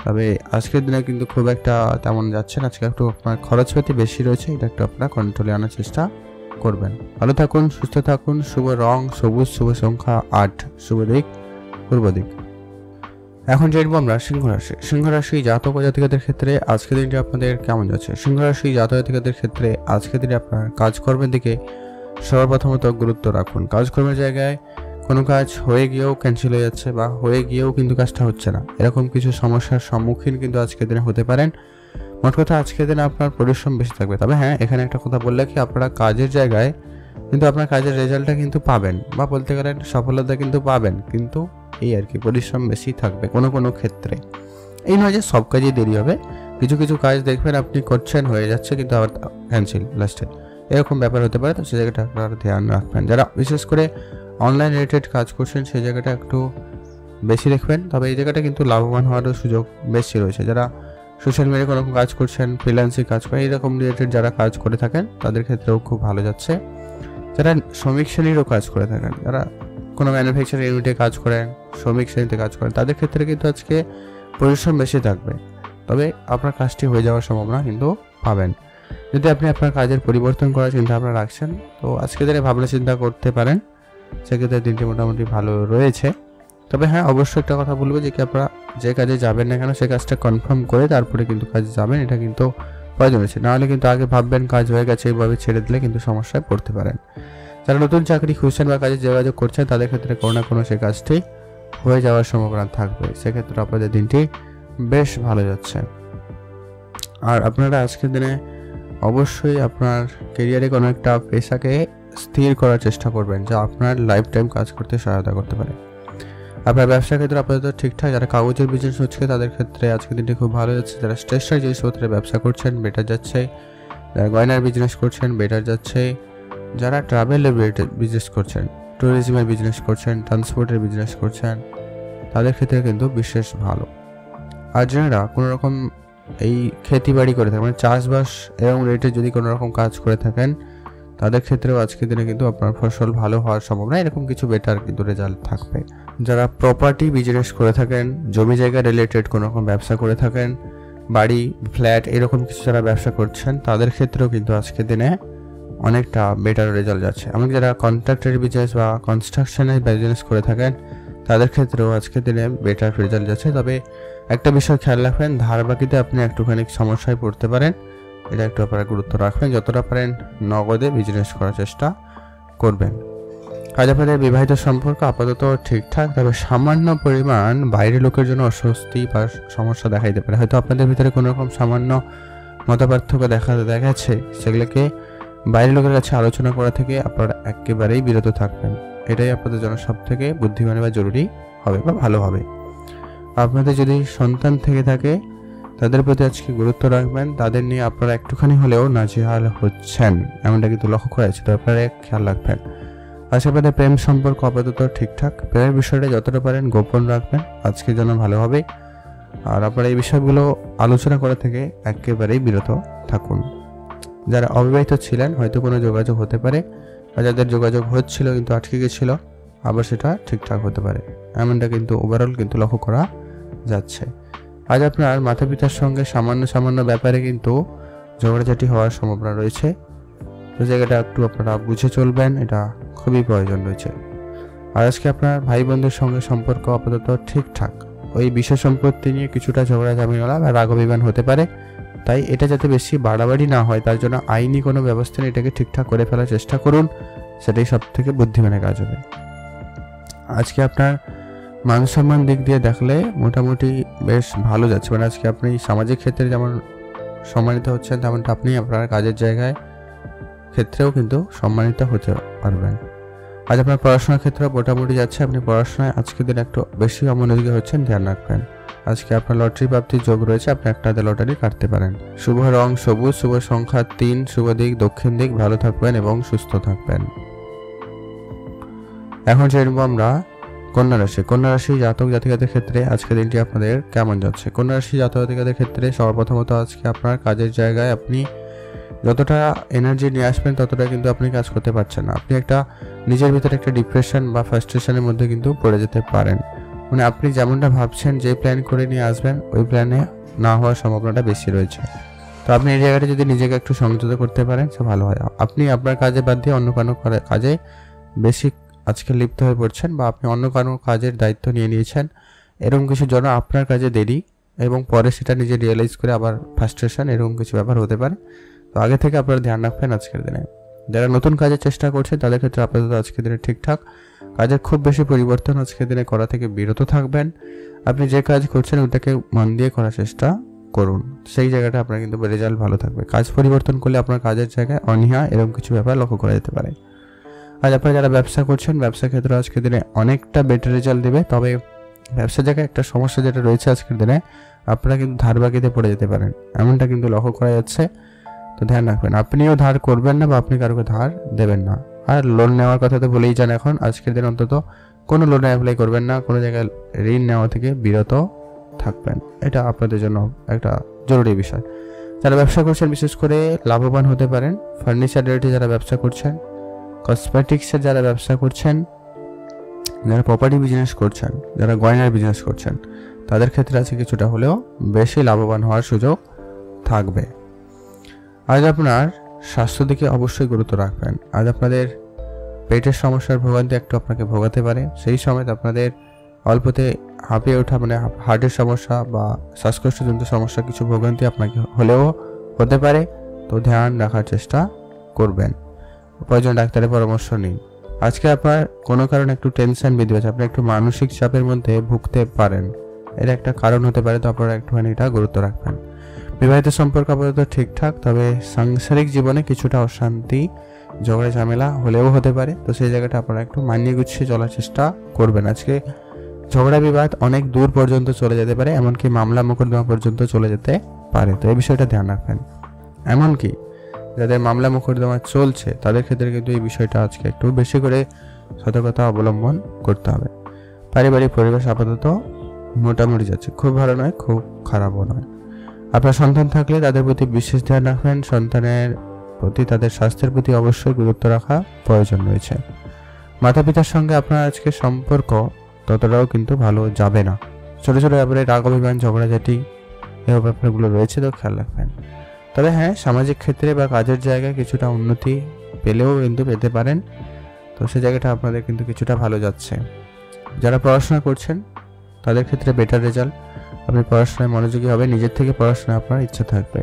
তবে আজকের দিনে কিন্তু খুব একটা তেমন যাচ্ছেন, আজকে একটু আপনার খরচপাতি বেশি রয়েছে, এটা একটু আপনারা কন্ট্রোলে আনার চেষ্টা করবেন। ভালো থাকুন, সুস্থ থাকুন। শুভ রং সবুজ, শুভ সংখ্যা 8, শুভ দিক পূর্ব দিক। এখন জানবো আমরা সিংহ রাশি। সিংহ রাশি জাতক ও জাতিকাদের ক্ষেত্রে আজকের দিনটি আপনাদের কেমন যাচ্ছে। সিংহ রাশি জাতক জাতিকাদের ক্ষেত্রে আজকের দিনে আপনার কাজকর্মের দিকে সর্বপ্রথমত গুরুত্ব রাখুন। কাজকর্মের জায়গায় কোনো কাজ হয়ে গিয়েও ক্যান্সেল হয়ে যাচ্ছে বা হয়ে গিয়েও কিন্তু কাজটা হচ্ছে না, এরকম কিছু সমস্যার সম্মুখীন কিন্তু আজকের দিনে হতে পারেন। মোট কথা আজকের দিনে আপনার পরিশ্রম বেশি থাকবে, তবে হ্যাঁ, এখানে একটা কথা বললে কি, আপনারা কাজের জায়গায় কিন্তু আপনার কাজের রেজাল্টটা কিন্তু পাবেন, বা বলতে গেলেন সফলতা কিন্তু পাবেন, কিন্তু এই আর কি পরিশ্রম বেশি থাকবে কোনো কোনো ক্ষেত্রে। এই নয় যে সব কাজেই দেরি হবে, কিছু কিছু কাজ দেখবেন আপনি করছেন হয়ে যাচ্ছে কিন্তু আবার ক্যান্সেল লাস্টে, এরকম ব্যাপার হতে পারে। তো সেই জায়গাটা আপনারা ধ্যান রাখবেন। যারা বিশেষ করে অনলাইন রিলেটেড কাজ করছেন সেই জায়গাটা একটু বেশি দেখবেন, তবে এই জায়গাটা কিন্তু লাভবান হওয়ারও সুযোগ বেশি রয়েছে। যারা সোশ্যাল মিডিয়ায় কোনো কাজ করছেন, ফ্রিল্যান্সিং কাজ করেন, এইরকম রিলেটেড যারা কাজ করে থাকেন তাদের ক্ষেত্রেও খুব ভালো যাচ্ছে। যারা শ্রমিক শ্রেণীরও কাজ করে থাকেন, যারা কোনো ম্যানুফ্যাকচারিং ইউনিটে কাজ করেন, শ্রমিক শ্রেণীতে কাজ করেন, তাদের ক্ষেত্রে কিন্তু আজকে পরিশ্রম বেশি থাকবে, তবে আপনার কাজটি হয়ে যাওয়ার সম্ভাবনা কিন্তু পাবেন। যদি আপনি আপনার কাজের পরিবর্তন করার চিন্তা ভাবনা রাখছেন তো আজকে দিনে ভাবনা চিন্তা করতে পারেন, সেক্ষেত্রে দিনটি মোটামুটি ভালো রয়েছে। তবে হ্যাঁ, অবশ্যই একটা কথা বলবো যে কি, আপনারা যে কাজে যাবেন না কেন সেই কাজটা কনফার্ম করে তারপরে কিন্তু কাজে যাবেন, এটা কিন্তু প্রয়োজন রয়েছে। নাহলে কিন্তু আগে ভাববেন কাজ হয়ে গেছে এইভাবে ছেড়ে দিলে কিন্তু সমস্যায় পড়তে পারেন। যারা নতুন চাকরি খুঁজছেন বা কাজে যোগাযোগ করছেন তাদের ক্ষেত্রে কোনো না কোনো সেই কাজটি হয়ে যাওয়ার সম্ভাবনা থাকবে। সেক্ষেত্রে আপনাদের দিনটি বেশ ভালো যাচ্ছে। আর আপনারা আজকের দিনে অবশ্যই আপনার কেরিয়ারে কোনো একটা পেশাকে স্থির করার চেষ্টা করবেন, যা আপনার লাইফ টাইম কাজ করতে সহায়তা করতে পারে। আপনার ব্যবসার ক্ষেত্রে আপাতত ঠিকঠাক। যারা কাগজের বিজনেস হচ্ছে তাদের ক্ষেত্রে আজকের দিনটি খুব ভালো যাচ্ছে। যারা স্টেশনারি জিনিসপত্রের ব্যবসা করছেন বেটার যাচ্ছে। যারা গয়নার বিজনেস করছেন বেটার যাচ্ছে। যারা ট্রাভেলের বিজনেস করছেন, ট্যুরিজমের বিজনেস করছেন, ট্রান্সপোর্টের বিজনেস করছেন, তাদের ক্ষেত্রে কিন্তু বিশেষ ভালো। আর যারা কোনো রকম এই খেতিবাড়ি করে থাকেন, মানে চাষবাস এবং রেটে যদি কোনো রকম কাজ করে থাকেন, তাদের ক্ষেত্রেও আজকের দিনে কিন্তু আপনার ফসল ভালো হওয়ার সম্ভাবনা এরকম কিছু বেটার কিন্তু রেজাল্ট থাকবে। যারা প্রপার্টি বিজনেস করে থাকেন, জমি জায়গা রিলেটেড কোনো রকম ব্যবসা করে থাকেন, বাড়ি ফ্ল্যাট এরকম কিছু যারা ব্যবসা করছেন, তাদের ক্ষেত্রেও কিন্তু আজকের দিনে অনেকটা বেটার রেজাল্ট যাচ্ছে। এমনকি যারা কন্ট্রাক্টর বিজনেস বা কনস্ট্রাকশনের বিজনেস করে থাকেন, তাদের ক্ষেত্রেও আজকের দিনে বেটার রেজাল্ট যাচ্ছে। তবে একটা বিষয় খেয়াল রাখবেন, ধার বাকিতে আপনি একটুখানি সমস্যায় পড়তে পারেন, এটা একটু আপনারা গুরুত্ব রাখবেন। যতটা পারেন নগদে বিজনেস করার চেষ্টা করবেন। আজ আপনাদের বিবাহিত সম্পর্ক আপাতত ঠিকঠাক, তবে সামান্য পরিমাণ বাইরের লোকের জন্য অস্বস্তি বা সমস্যা দেখা দিতে পারে। হয়তো আপনাদের ভিতরে কোনো রকম সামান্য মতপার্থক্য দেখা গেছে, সেগুলোকে বাইরের লোকের কাছে আলোচনা করা থেকে আপনারা একেবারেই বিরত থাকবেন। এটাই আপনাদের জন্য সব থেকে বুদ্ধিমানী বা জরুরি হবে বা ভালো হবে। আপনাদের যদি সন্তান থেকে থাকে, তাদের প্রতি আজকে গুরুত্ব রাখবেন। তাদের নিয়ে আপনারা একটুখানি হলেও নাজেহাল হচ্ছেন, এমনটা কিন্তু লক্ষ্য করা যাচ্ছে, তো আপনারা খেয়াল রাখবেন। আজকে আপনাদের প্রেম সম্পর্ক আপাতত ঠিকঠাক। প্রেমের বিষয়টা যতটা পারেন গোপন রাখবেন, আজকের জন্য ভালো হবে। আর আপনারা এই বিষয়গুলো আলোচনা করা থেকে একেবারেই বিরত থাকুন। যারা অবিবাহিত ছিলেন, হয়তো কোনো যোগাযোগ হতে পারে, বা যাদের যোগাযোগ হচ্ছিল কিন্তু আটকে গেছিল, আবার সেটা ঠিকঠাক হতে পারে, এমনটা কিন্তু ওভারঅল কিন্তু লক্ষ্য করা যাচ্ছে। আজ আপনার মাতা পিতার সঙ্গে সামান্য ব্যাপারে কিন্তু ঝগড়াঝাটি হওয়ার সম্ভাবনা রয়েছে, তো জায়গাটা একটু আপনারা বুঝে চলবেন, এটা খুবই প্রয়োজন রয়েছে। আর আজকে আপনার ভাই বোনদের সঙ্গে সম্পর্ক আপাতত ঠিকঠাক। ওই বিষয় সম্পত্তি নিয়ে কিছুটা ঝগড়া ঝামেলা বা রাগ অভিমান হতে পারে, তাই এটা যাতে বেশি বাড়াবাড়ি না হয় তার জন্য আইনি কোনো ব্যবস্থা নিয়ে এটাকে ঠিকঠাক করে ফেলার চেষ্টা করুন, সেটাই সব থেকে বুদ্ধিমানের কাজ হবে। আজকে আপনার মান সম্মান দিক দিয়ে দেখলে মোটামুটি বেশ ভালো যাচ্ছে, মানে আজকে আপনি সামাজিক ক্ষেত্রে যেমন সম্মানিত হচ্ছেন, তেমনটা আপনি আপনার কাজের জায়গায় ক্ষেত্রেও কিন্তু সম্মানিত হতে পারবেন। আজ আপনার পড়াশোনার ক্ষেত্রে মোটামুটি যাচ্ছে, আপনি পড়াশোনায় আজকের দিন একটু বেশি অমনোযোগী হচ্ছেন, ধ্যান রাখবেন। আজকে আপনার লটারি প্রাপ্তির যোগ রয়েছে, আপনি একটা লটারি কাটতে পারেন। শুভ রং সবুজ, শুভ সংখ্যা 3, শুভ দিক দক্ষিণ দিক। ভালো থাকবেন এবং সুস্থ থাকবেন। এখন জেনব আমরা কন্যা রাশি। কন্যা রাশি জাতক জাতিকাদের ক্ষেত্রে আজকের দিনটি আপনাদের কেমন যাচ্ছে? কন্যা রাশি জাতক জাতিকাদের ক্ষেত্রে সর্বপ্রথমত আজকে আপনার কাজের জায়গায় আপনি যতটা এনার্জি নিয়ে আসবেন ততটা কিন্তু আপনি কাজ করতে পারছেন না। আপনি একটা নিজের ভিতরে একটা ডিপ্রেশন বা ফ্রাস্ট্রেশনের মধ্যে কিন্তু পড়ে যেতে পারেন। মানে আপনি যেমনটা ভাবছেন, যে প্ল্যান করে নিয়ে আসবেন, ওই প্ল্যানে না হওয়ার সম্ভাবনাটা বেশি রয়েছে। তো আপনি এই জায়গাটা যদি নিজেকে একটু সংযত করতে পারেন, সে ভালো হয়। আপনি আপনার কাজে বাদ দিয়ে অন্য কোনো কাজে বেশি আজকে লিপ্ত হয়ে পড়ছেন, বা আপনি অন্য কোনো কাজের দায়িত্ব নিয়ে নিয়েছেন, এরকম কিছুর জন্য আপনার কাজে দেরি এবং পরে সেটা নিজে রিয়েলাইজ করে আবার ফ্রাস্ট্রেশন এরকম কিছু ব্যাপার হতে পারে। তো আগে থেকে আপনারা ধ্যান রাখবেন আজকের দিনে। যারা নতুন কাজের চেষ্টা করছেন তাদের ক্ষেত্রে আপাতত আজকের দিনে ঠিকঠাক। কাজের খুব বেশি পরিবর্তন আজকের দিনে করা থেকে বিরত থাকবেন। আপনি যে কাজ করছেন ওটাকে মন দিয়ে করার চেষ্টা করুন, সেই জায়গাটা আপনার কিন্তু রেজাল্ট ভালো থাকবে। কাজ পরিবর্তন করলে আপনার কাজের জায়গায় অনীহা এরকম কিছু ব্যাপার লক্ষ্য করা যেতে পারে। আজ আপনারা যারা ব্যবসা করছেন, ব্যবসা ক্ষেত্রে আজকের দিনে অনেকটা বেটার রেজাল্ট দেবে। তবে ব্যবসার জায়গায় একটা সমস্যা যেটা রয়েছে আজকের দিনে, আপনারা কিন্তু ধার বাকিতে পড়ে যেতে পারেন, এমনটা কিন্তু লক্ষ্য করা যাচ্ছে। তো ধ্যান রাখবেন, আপনিও ধার করবেন না বা আপনি কারোকে ধার দেবেন না। আর লোন নেওয়ার কথা তো বলেই যান, এখন আজকের দিন অন্তত কোনো লোনে অ্যাপ্লাই করবেন না, কোনো জায়গায় ঋণ নেওয়া থেকে বিরত থাকবেন, এটা আপনাদের জন্য একটা জরুরি বিষয়। যারা ব্যবসা করছেন বিশেষ করে লাভবান হতে পারেন। ফার্নিচার রিলেটেড যারা ব্যবসা করছেন, কসমেটিক্সের যারা ব্যবসা করছেন, যারা প্রপার্টি বিজনেস করছেন, যারা গয়নার বিজনেস করছেন, তাদের ক্ষেত্রে আছে কিছুটা হলেও বেশি লাভবান হওয়ার সুযোগ থাকবে। আজ আপনার স্বাস্থ্য দিকে অবশ্যই গুরুত্ব রাখবেন। আজ আপনাদের পেটের সমস্যার ভোগান্তি একটু আপনাকে ভোগাতে পারে, সেই সময় আপনাদের অল্পতে হাঁপিয়ে ওঠা, মানে হার্টের সমস্যা বা শ্বাসকষ্টজনিত সমস্যা কিছু ভোগান্তি আপনাকে হলেও হতে পারে। তো ধ্যান রাখার চেষ্টা করবেন, প্রয়োজন ডাক্তারের পরামর্শ নিন। আজকে আপনার কোনো কারণে একটু টেনশন বৃদ্ধি পাচ্ছে, আপনি একটু মানসিক চাপের মধ্যে ভুগতে পারেন, এর একটা কারণ হতে পারে। তো আপনারা একটুখানি এটা গুরুত্ব রাখবেন। বিবাহিত সম্পর্ক আপাতত ঠিকঠাক, তবে সাংসারিক জীবনে কিছুটা অশান্তি, ঝগড়া ঝামেলা হলেও হতে পারে। তো সেই জায়গাটা আপনারা একটু মানিয়ে গুছিয়ে চলার চেষ্টা করবেন। আজকে ঝগড়া বিবাদ অনেক দূর পর্যন্ত চলে যেতে পারে, এমনকি মামলা মোকদ্দমা পর্যন্ত চলে যেতে পারে। তো এই বিষয়টা ধ্যান রাখবেন। এমনকি যাদের মামলা মোকদ্দমা চলছে তাদের ক্ষেত্রে কিন্তু এই বিষয়টা আজকে একটু বেশি করে সতর্কতা অবলম্বন করতে হবে। পারিবারিক পরিবেশ আপাতত মোটামুটি যাচ্ছে, খুব ভালো নয়, খুব খারাপও নয়। আপনার সন্তান থাকলে তাদের প্রতি বিশেষ ধ্যান রাখবেন। সন্তানের প্রতি তাদের স্বাস্থ্যের প্রতি অবশ্যই গুরুত্ব রাখা প্রয়োজন রয়েছে। মাতা পিতার সঙ্গে আপনার আজকে সম্পর্ক ততটাও কিন্তু ভালো যাবে না। ছোটো ছোটো ব্যাপারে রাগ অভিমান ঝগড়াঝাটি এই ব্যাপারগুলো রয়েছে, তো খেয়াল রাখবেন। তবে হ্যাঁ, সামাজিক ক্ষেত্রে বা কাজের জায়গায় কিছুটা উন্নতি পেলেও কিন্তু পেতে পারেন। তো সেই জায়গাটা আপনাদের কিন্তু কিছুটা ভালো যাচ্ছে। যারা পড়াশোনা করছেন তাদের ক্ষেত্রে বেটার রেজাল্ট, আপনি পড়াশোনায় মনোযোগী হবে, নিজের থেকে পড়াশোনায় আপনার ইচ্ছা থাকবে।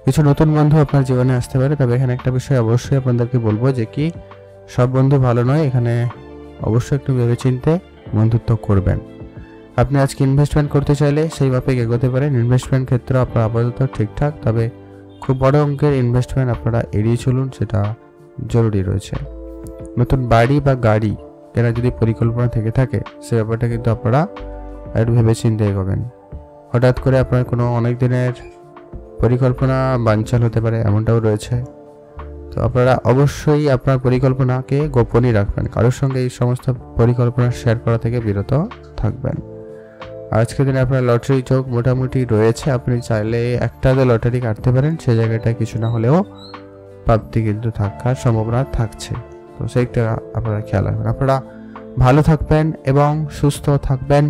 কিছু নতুন বন্ধু আপনার জীবনে আসতে পারে, তবে এখানে একটা বিষয় অবশ্যই আপনাদেরকে বলবো যে কি সব বন্ধু ভালো নয়, এখানে অবশ্যই একটু ভেবেচিন্তে বন্ধুত্ব করবেন। আপনি আজকে ইনভেস্টমেন্ট করতে চাইলে সেই মাপে এগোতে পারেন। ইনভেস্টমেন্ট ক্ষেত্রে আপনার আপাতত ঠিকঠাক, তবে খুব বড় অঙ্কের ইনভেস্টমেন্ট আপনারা এড়িয়ে চলুন, সেটা জরুরি রয়েছে। নতুন বাড়ি বা গাড়ি কেনার যদি পরিকল্পনা থেকে থাকে সে ব্যাপারটা কিন্তু আপনারা একটু ভেবেচিন্তে এগোবেন। হঠাৎ করে আপনার কোনো অনেক দিনের পরিকল্পনা বানচাল হতে পারে, এমনটাও রয়েছে। তো আপনারা অবশ্যই আপনার পরিকল্পনাকে গোপনই রাখবেন, কারোর সঙ্গে এই সমস্ত পরিকল্পনা শেয়ার করা থেকে বিরত থাকবেন। আজকের দিনে আপনার লটারি যোগ মোটামুটি রয়েছে, আপনি চাইলে একটা লটারি কাটতে পারেন, সে জায়গাটায় কিছু না হলেও প্রাপ্তি কিন্তু থাকার সম্ভাবনা থাকছে। তো সেইটা আপনারা খেয়াল রাখবেন। আপনারা ভালো থাকবেন এবং সুস্থ থাকবেন।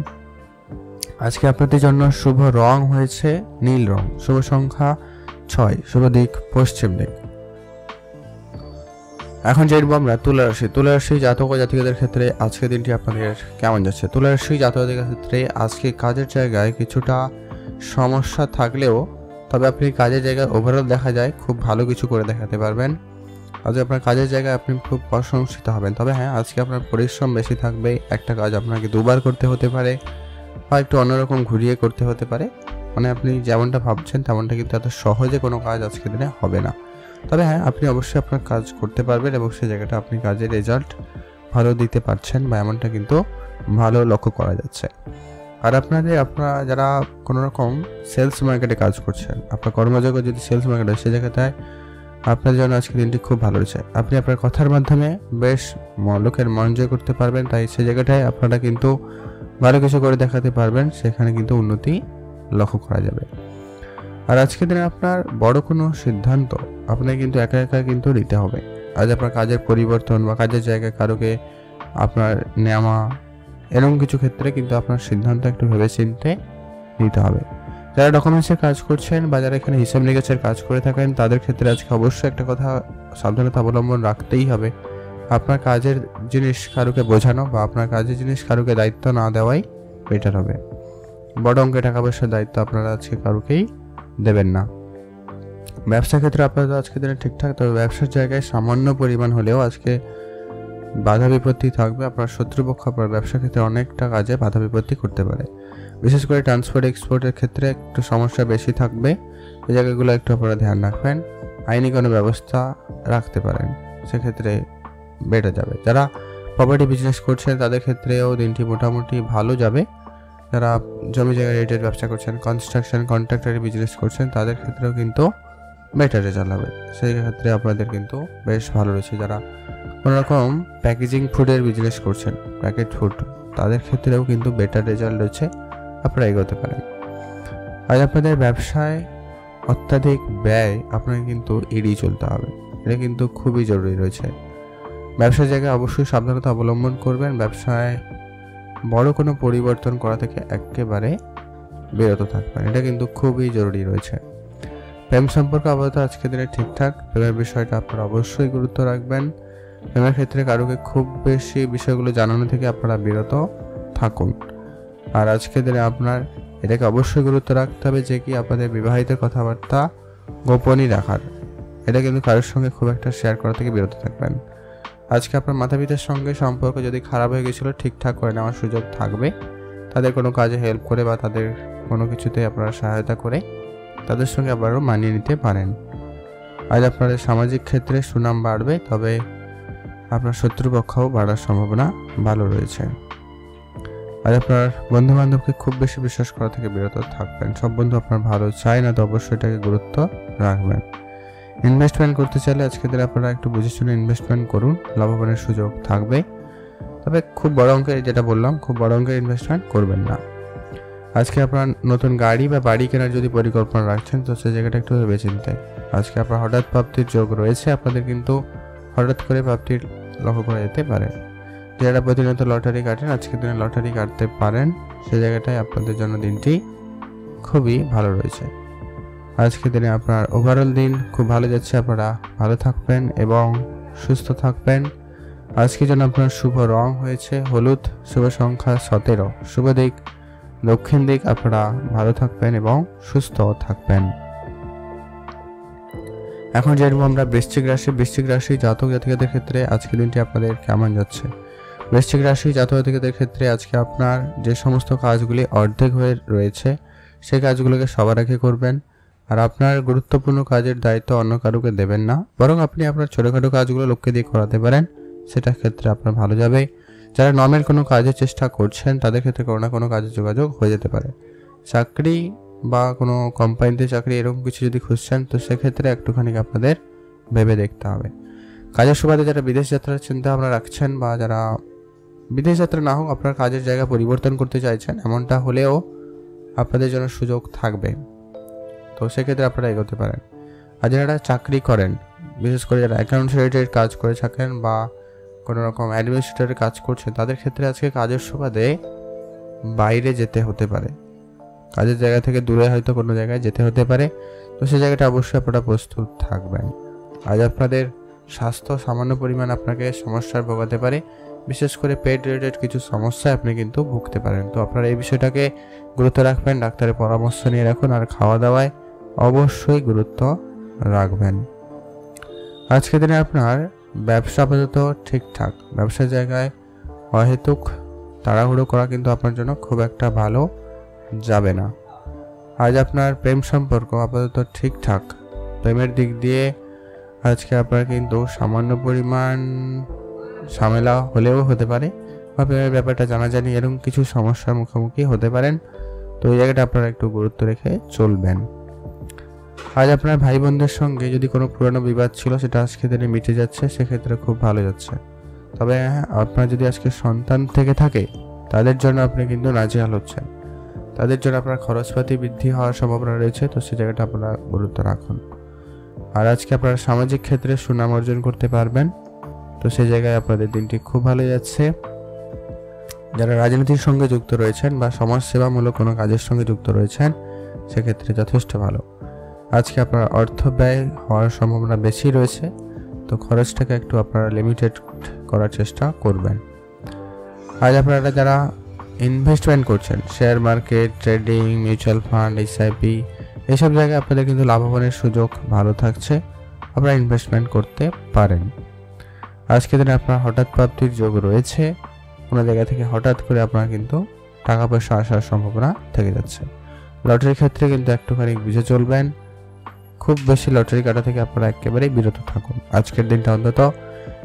আজকে আপনাদের জন্য শুভ রং হয়েছে নীল রং, শুভ সংখ্যা 6, শুভ দিক পশ্চিম দিক। এখন জানবো আমরা তুলা রাশি। তুলা রাশি জাতক ও জাতিকাদের ক্ষেত্রে আজকের দিনটি আপনাদের কেমন যাচ্ছে। তুলা রাশি জাতক জাতিকাদের ক্ষেত্রে আজকে কাজের জায়গায় কিছুটা সমস্যা থাকলেও তবে আপনি কাজের জায়গায় ওভারঅল দেখা যায় খুব ভালো কিছু করে দেখাতে পারবেন। আজকে আপনার কাজের জায়গায় আপনি খুব প্রশংসিত হবেন। তবে হ্যাঁ, আজকে আপনার পরিশ্রম বেশি থাকবে, একটা কাজ আপনাকে দুবার করতে হতে পারে বা একটু অন্যরকম ঘুরিয়ে করতে হতে পারে। মানে আপনি যেমনটা ভাবছেন তেমনটা কিন্তু এত সহজে কোনো কাজ আজকের দিনে হবে না। তবে হ্যাঁ, আপনি অবশ্যই আপনার কাজ করতে পারবেন এবং সেই জায়গাটা আপনি কাজের রেজাল্ট ভালো দিতে পারছেন বা এমনটা কিন্তু ভালো লক্ষ্য করা যাচ্ছে। আর আপনারা যারা কোনো রকম সেলস মার্কেটে কাজ করছেন, আপনার কর্মযোগ্য যদি সেলস মার্কেট হয় সেই জায়গাটায় আপনার জন্য আজকের দিনটি খুব ভালো রয়েছে। আপনি আপনার কথার মাধ্যমে বেশ লোকের মন জয় করতে পারবেন, তাই সেই জায়গাটায় আপনারা কিন্তু ভালো কিছু করে দেখাতে পারবেন, সেখানে কিন্তু উন্নতি লক্ষ্য করা যাবে। আর আজকের দিনে আপনার বড় কোনো সিদ্ধান্ত আপনাকে কিন্তু একা একা কিন্তু নিতে হবে। আজ আপনার কাজের পরিবর্তন বা কাজের জায়গায় কারোকে আপনার নেওয়া, এরকম কিছু ক্ষেত্রে কিন্তু আপনার সিদ্ধান্ত একটু ভেবেচিন্তে নিতে হবে। যারা ডকুমেন্টসের কাজ করছেন বা যারা এখানে হিসাব নিকাশের কাজ করে থাকেন তাদের ক্ষেত্রে আজকে অবশ্যই একটা কথা সাবধানতা অবলম্বন রাখতেই হবে। আপনার কাজের জিনিস কারুকে বোঝানো বা আপনার কাজের জিনিস কারুকে দায়িত্ব না দেওয়াই বেটার হবে। বড় অঙ্কের টাকা পয়সার দায়িত্ব আপনারা আজকে কারুকেই দেবেন না। ব্যবসা ক্ষেত্রে আপনারা আজকে দিনে ঠিকঠাক, তবে ব্যবসার জায়গায় সামান্য পরিমাণ হলেও আজকে বাধা বিপত্তি থাকবে। আপনার শত্রুপক্ষ আপনার ব্যবসা ক্ষেত্রে অনেকটা কাজে বাধা বিপত্তি করতে পারে। বিশেষ করে ট্রান্সপোর্ট এক্সপোর্টের ক্ষেত্রে একটু সমস্যা বেশি থাকবে, এই জায়গাগুলো একটু আপনারা ধ্যান রাখবেন। আইনি কোনো ব্যবস্থা রাখতে পারেন, সেক্ষেত্রে বেড়ে যাবে। যারা প্রপার্টি বিজনেস করছেন তাদের ক্ষেত্রেও দিনটি মোটামুটি ভালো যাবে। যারা জমি জায়গা রেটের ব্যবসা করছেন, কনস্ট্রাকশন কন্ট্রাক্টরি বিজনেস করছেন তাদের ক্ষেত্রেও কিন্তু বেটার রেজাল্ট হবে, সেই ক্ষেত্রে আপনাদের কিন্তু বেশ ভালো রয়েছে। যারা কোনোরকম প্যাকেজিং ফুডের বিজনেস করছেন, প্যাকেট ফুড, তাদের ক্ষেত্রেও কিন্তু বেটার রেজাল্ট রয়েছে, আপনারা এগোতে পারেন। আজ আপনাদের ব্যবসায় অত্যাধিক ব্যয় আপনাকে কিন্তু এড়িয়ে চলতে হবে, এটা কিন্তু খুবই জরুরি রয়েছে। ব্যবসার জায়গায় অবশ্যই সাবধানতা অবলম্বন করবেন। ব্যবসায় বড় কোনো পরিবর্তন করা থেকে একেবারে বিরত থাকবেন, এটা কিন্তু খুবই জরুরি রয়েছে। প্রেম সম্পর্ক আপাতত আজকের দিনে ঠিকঠাক, প্রেমের বিষয়টা আপনারা অবশ্যই গুরুত্ব রাখবেন। প্রেমের ক্ষেত্রে কারোকে খুব বেশি বিষয়গুলো জানানো থেকে আপনারা বিরত থাকুন। আর আজকের দিনে আপনার এটাকে অবশ্যই গুরুত্ব রাখতে হবে যে কি আপনাদের বিবাহিত কথাবার্তা গোপনই রাখার, এটা কিন্তু কারোর সঙ্গে খুব একটা শেয়ার করা থেকে বিরত থাকবেন। আজকে আপনার মাতা পিতার সঙ্গে সম্পর্ক যদি খারাপ হয়ে গেছিলো ঠিকঠাক করে নেওয়ার সুযোগ থাকবে। তাদের কোনো কাজে হেল্প করে বা তাদের কোনো কিছুতে আপনারা সহায়তা করে তাদের সঙ্গে আবারও মানিয়ে নিতে পারেন। আজ আপনাদের সামাজিক ক্ষেত্রে সুনাম বাড়বে, তবে আপনার শত্রুপক্ষও বাড়ার সম্ভাবনা ভালো রয়েছে। আজ আপনার বন্ধু বান্ধবকে খুব বেশি বিশ্বাস করা থেকে বিরত থাকবেন। সব বন্ধু আপনার ভালো চায় না, তো অবশ্যই এটাকে গুরুত্ব রাখবেন। ইনভেস্টমেন্ট করতে চাইলে আজকে দিনে আপনারা একটু বুঝে শুনে ইনভেস্টমেন্ট করুন, লাভবানের সুযোগ থাকবে। তবে খুব বড় অঙ্কের, যেটা বললাম, খুব বড় অঙ্কের ইনভেস্টমেন্ট করবেন না। আজকে আপনার নতুন গাড়ি বা বাড়ি কেনার যদি পরিকল্পনা রাখছেন, তো সেই জায়গাটা একটু ভেবে চিন্তে। আজকে আপনার হঠাৎ প্রাপ্তির যোগ রয়েছে, আপনাদের কিন্তু হঠাৎ করে প্রাপ্তির লক্ষ্য করা যেতে পারে। যারা প্রতিনিয়ত লটারি কাটেন, আজকের দিনে লটারি কাটতে পারেন, সেই জায়গাটায় আপনাদের জন্য দিনটি খুবই ভালো রয়েছে। আজকের দিনে আপনার ওভারঅল দিন খুব ভালো যাচ্ছে, আপনারা ভালো থাকবেন এবং সুস্থ থাকবেন। আজকের জন্য আপনার শুভ রং হয়েছে হলুদ, শুভ সংখ্যা 17, শুভ দিক দক্ষিণ দিক। আপনারা ভালো থাকবেন এবং সুস্থ থাকবেন। এখন যেরকম আমরা বৃশ্চিক রাশি জাতক জাতিকাদের ক্ষেত্রে আজকের দিনটি আপনাদের কেমন যাচ্ছে। বৃশ্চিক রাশি জাতক জাতিকাদের ক্ষেত্রে আজকে আপনার যে সমস্ত কাজগুলি অর্ধেক হয়ে রয়েছে, সেই কাজগুলোকে সবার আগে করবেন। আর আপনার গুরুত্বপূর্ণ কাজের দায়িত্ব অন্য কারোকে দেবেন না, বরং আপনি আপনার ছোটোখাটো কাজগুলো লোককে দিয়ে করাতে পারেন, সেটার ক্ষেত্রে আপনার ভালো যাবে। যারা নর্মাল কোনো কাজের চেষ্টা করছেন, তাদের ক্ষেত্রে কোনো না কোনো কাজের যোগাযোগ হয়ে যেতে পারে। চাকরি বা কোনো কোম্পানিতে চাকরি এরকম কিছু যদি খুঁজছেন, তো সেক্ষেত্রে একটুখানি আপনাদের ভেবে দেখতে হবে। কাজের সুবাদে যারা বিদেশ যাত্রার চিন্তা ভাবনা রাখছেন, বা যারা বিদেশ যাত্রা না হোক আপনার কাজের জায়গা পরিবর্তন করতে চাইছেন, এমনটা হলেও আপনাদের জন্য সুযোগ থাকবে, তো সেক্ষেত্রে আপনারা এগোতে পারেন। আর যারা চাকরি করেন, বিশেষ করে যারা অ্যাকাউন্টস রিলেটেড কাজ করে থাকেন বা কোনো রকম অ্যাডমিনিস্ট্রেটরের কাজ করছেন, তাদের ক্ষেত্রে আজকে কাজের সুবাদে বাইরে যেতে হতে পারে, কাজের জায়গা থেকে দূরে হয়তো কোনো জায়গায় যেতে হতে পারে, তো সেই জায়গাটা অবশ্যই আপনারা প্রস্তুত থাকবেন। আজ আপনাদের স্বাস্থ্য সামান্য পরিমাণ আপনাকে সমস্যার ভোগাতে পারে, বিশেষ করে পেট রিলেটেড কিছু সমস্যায় আপনি কিন্তু ভুগতে পারেন, তো আপনারা এই বিষয়টাকে গুরুত্ব রাখবেন, ডাক্তারের পরামর্শ নিয়ে রাখুন। আর খাওয়া দাওয়ায় অবশ্যই গুরুত্ব রাখবেন। আজকের দিনে আপনার ব্যবসা আপাতত ঠিকঠাক, ব্যবসার জায়গায় অহেতুক তাড়াহুড়ো করা কিন্তু আপনার জন্য খুব একটা ভালো যাবে না। আজ আপনার প্রেম সম্পর্ক আপাতত ঠিকঠাক, প্রেমের দিক দিয়ে আজকে আপনার কিন্তু সামান্য পরিমাণ ঝামেলা হলেও হতে পারে, বা প্রেমের ব্যাপারটা জানাজানি এরকম কিছু সমস্যার মুখোমুখি হতে পারেন, তো এই জায়গাটা আপনারা একটু গুরুত্ব রেখে চলবেন। আজ আপনার ভাই বোনদের সঙ্গে যদি কোনো পুরনো বিবাদ ছিল, সেটা আজকে দিনে মিটে যাচ্ছে, সেক্ষেত্রে খুব ভালো যাচ্ছে। তবে আপনার যদি আজকে সন্তান থেকে থাকে, তাদের জন্য আপনি কিন্তু নাজেহাল হচ্ছেন, তাদের জন্য আপনার খরচপাতি বৃদ্ধি হওয়ার সম্ভাবনা রয়েছে, তো সেই জায়গাটা আপনারা গুরুত্ব রাখুন। আর আজকে আপনারা সামাজিক ক্ষেত্রে সুনাম অর্জন করতে পারবেন, তো সেই জায়গায় আপনাদের দিনটি খুব ভালো যাচ্ছে। যারা রাজনীতির সঙ্গে যুক্ত রয়েছেন বা সমাজসেবামূলক কোনো কাজের সঙ্গে যুক্ত রয়েছেন, সেক্ষেত্রে যথেষ্ট ভালো। আজকে আপনার অর্থ ব্যয় হওয়ার সম্ভাবনা বেশি রয়েছে, তো খরচটাকে একটু আপনারা লিমিটেড করার চেষ্টা করবেন। আজ আপনারা যারা ইনভেস্টমেন্ট করছেন, share market, trading, mutual fund, SIP, এইসব জায়গায় আপনাদের কিন্তু লাভবানের সুযোগ ভালো থাকছে, আপনারা ইনভেস্টমেন্ট করতে পারেন। আজকের দিনে আপনার হঠাৎ প্রাপ্তির যোগ রয়েছে, কোনো জায়গা থেকে হঠাৎ করে আপনার কিন্তু টাকা পয়সা আসার সম্ভাবনা থেকে যাচ্ছে। লটারির ক্ষেত্রে কিন্তু একটুখানি বুঝে চলবেন, খুব বেশি লটারি কাটা থেকে আপনারা একেবারেই বিরত থাকুন। আজকের দিনটা অন্তত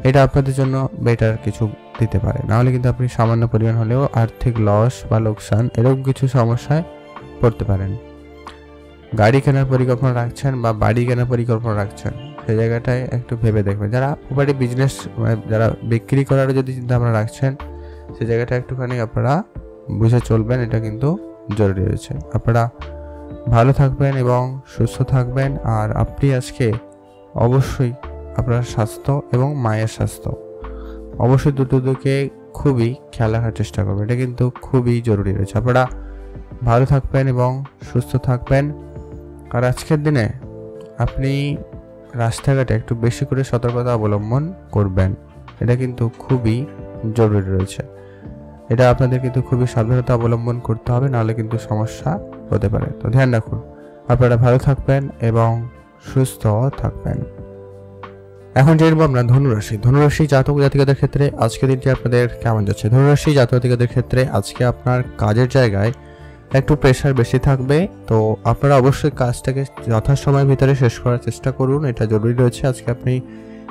এটা আপনাদের জন্য বেটার কিছু দিতে পারে, নাহলে কিন্তু আপনি সামান্য পরিমাণ হলেও আর্থিক লস বা লোকসান এরকম কিছু সমস্যায় পড়তে পারেন। গাড়ি কেনার পরিকল্পনা রাখছেন বা বাড়ি কেনার পরিকল্পনা রাখছেন, সেই জায়গাটায় একটু ভেবে দেখবেন। যারা প্রপার্টি বিজনেস, যারা বিক্রি করার যদি চিন্তা ভাবনা রাখছেন, সেই জায়গাটা একটুখানি আপনারা বুঝে চলবেন, এটা কিন্তু জরুরি রয়েছে। আপনারা ভালো থাকবেন এবং সুস্থ থাকবেন। আর আপনি আজকে অবশ্যই আপনার স্বাস্থ্য এবং মায়ের স্বাস্থ্য অবশ্যই দুটো দিকে খুবই খেয়াল রাখার চেষ্টা করবেন, এটা কিন্তু খুবই জরুরি রয়েছে। আপনারা ভালো থাকবেন এবং সুস্থ থাকবেন। আর আজকের দিনে আপনি রাস্তাঘাটে একটু বেশি করে সতর্কতা অবলম্বন করবেন, এটা কিন্তু খুবই জরুরি রয়েছে। এটা আপনাদের কিন্তু খুবই সাবধানতা অবলম্বন করতে হবে, নাহলে কিন্তু সমস্যা হতে পারে। তো ধ্যান রাখুন, আপনারা ভালো থাকবেন এবং সুস্থ থাকবেন। এখন জেনব আমরা ধনুরাশি জাতক জাতিকাদের ক্ষেত্রে আজকের দিনটি আপনাদের কেমন যাচ্ছে। ধনুরাশি জাতক জাতিকাদের ক্ষেত্রে আজকে আপনার কাজের জায়গায় একটু প্রেশার বেশি থাকবে, তো আপনারা অবশ্যই কাজটাকে যথাসময়ের ভিতরে শেষ করার চেষ্টা করুন, এটা জরুরি রয়েছে। আজকে আপনি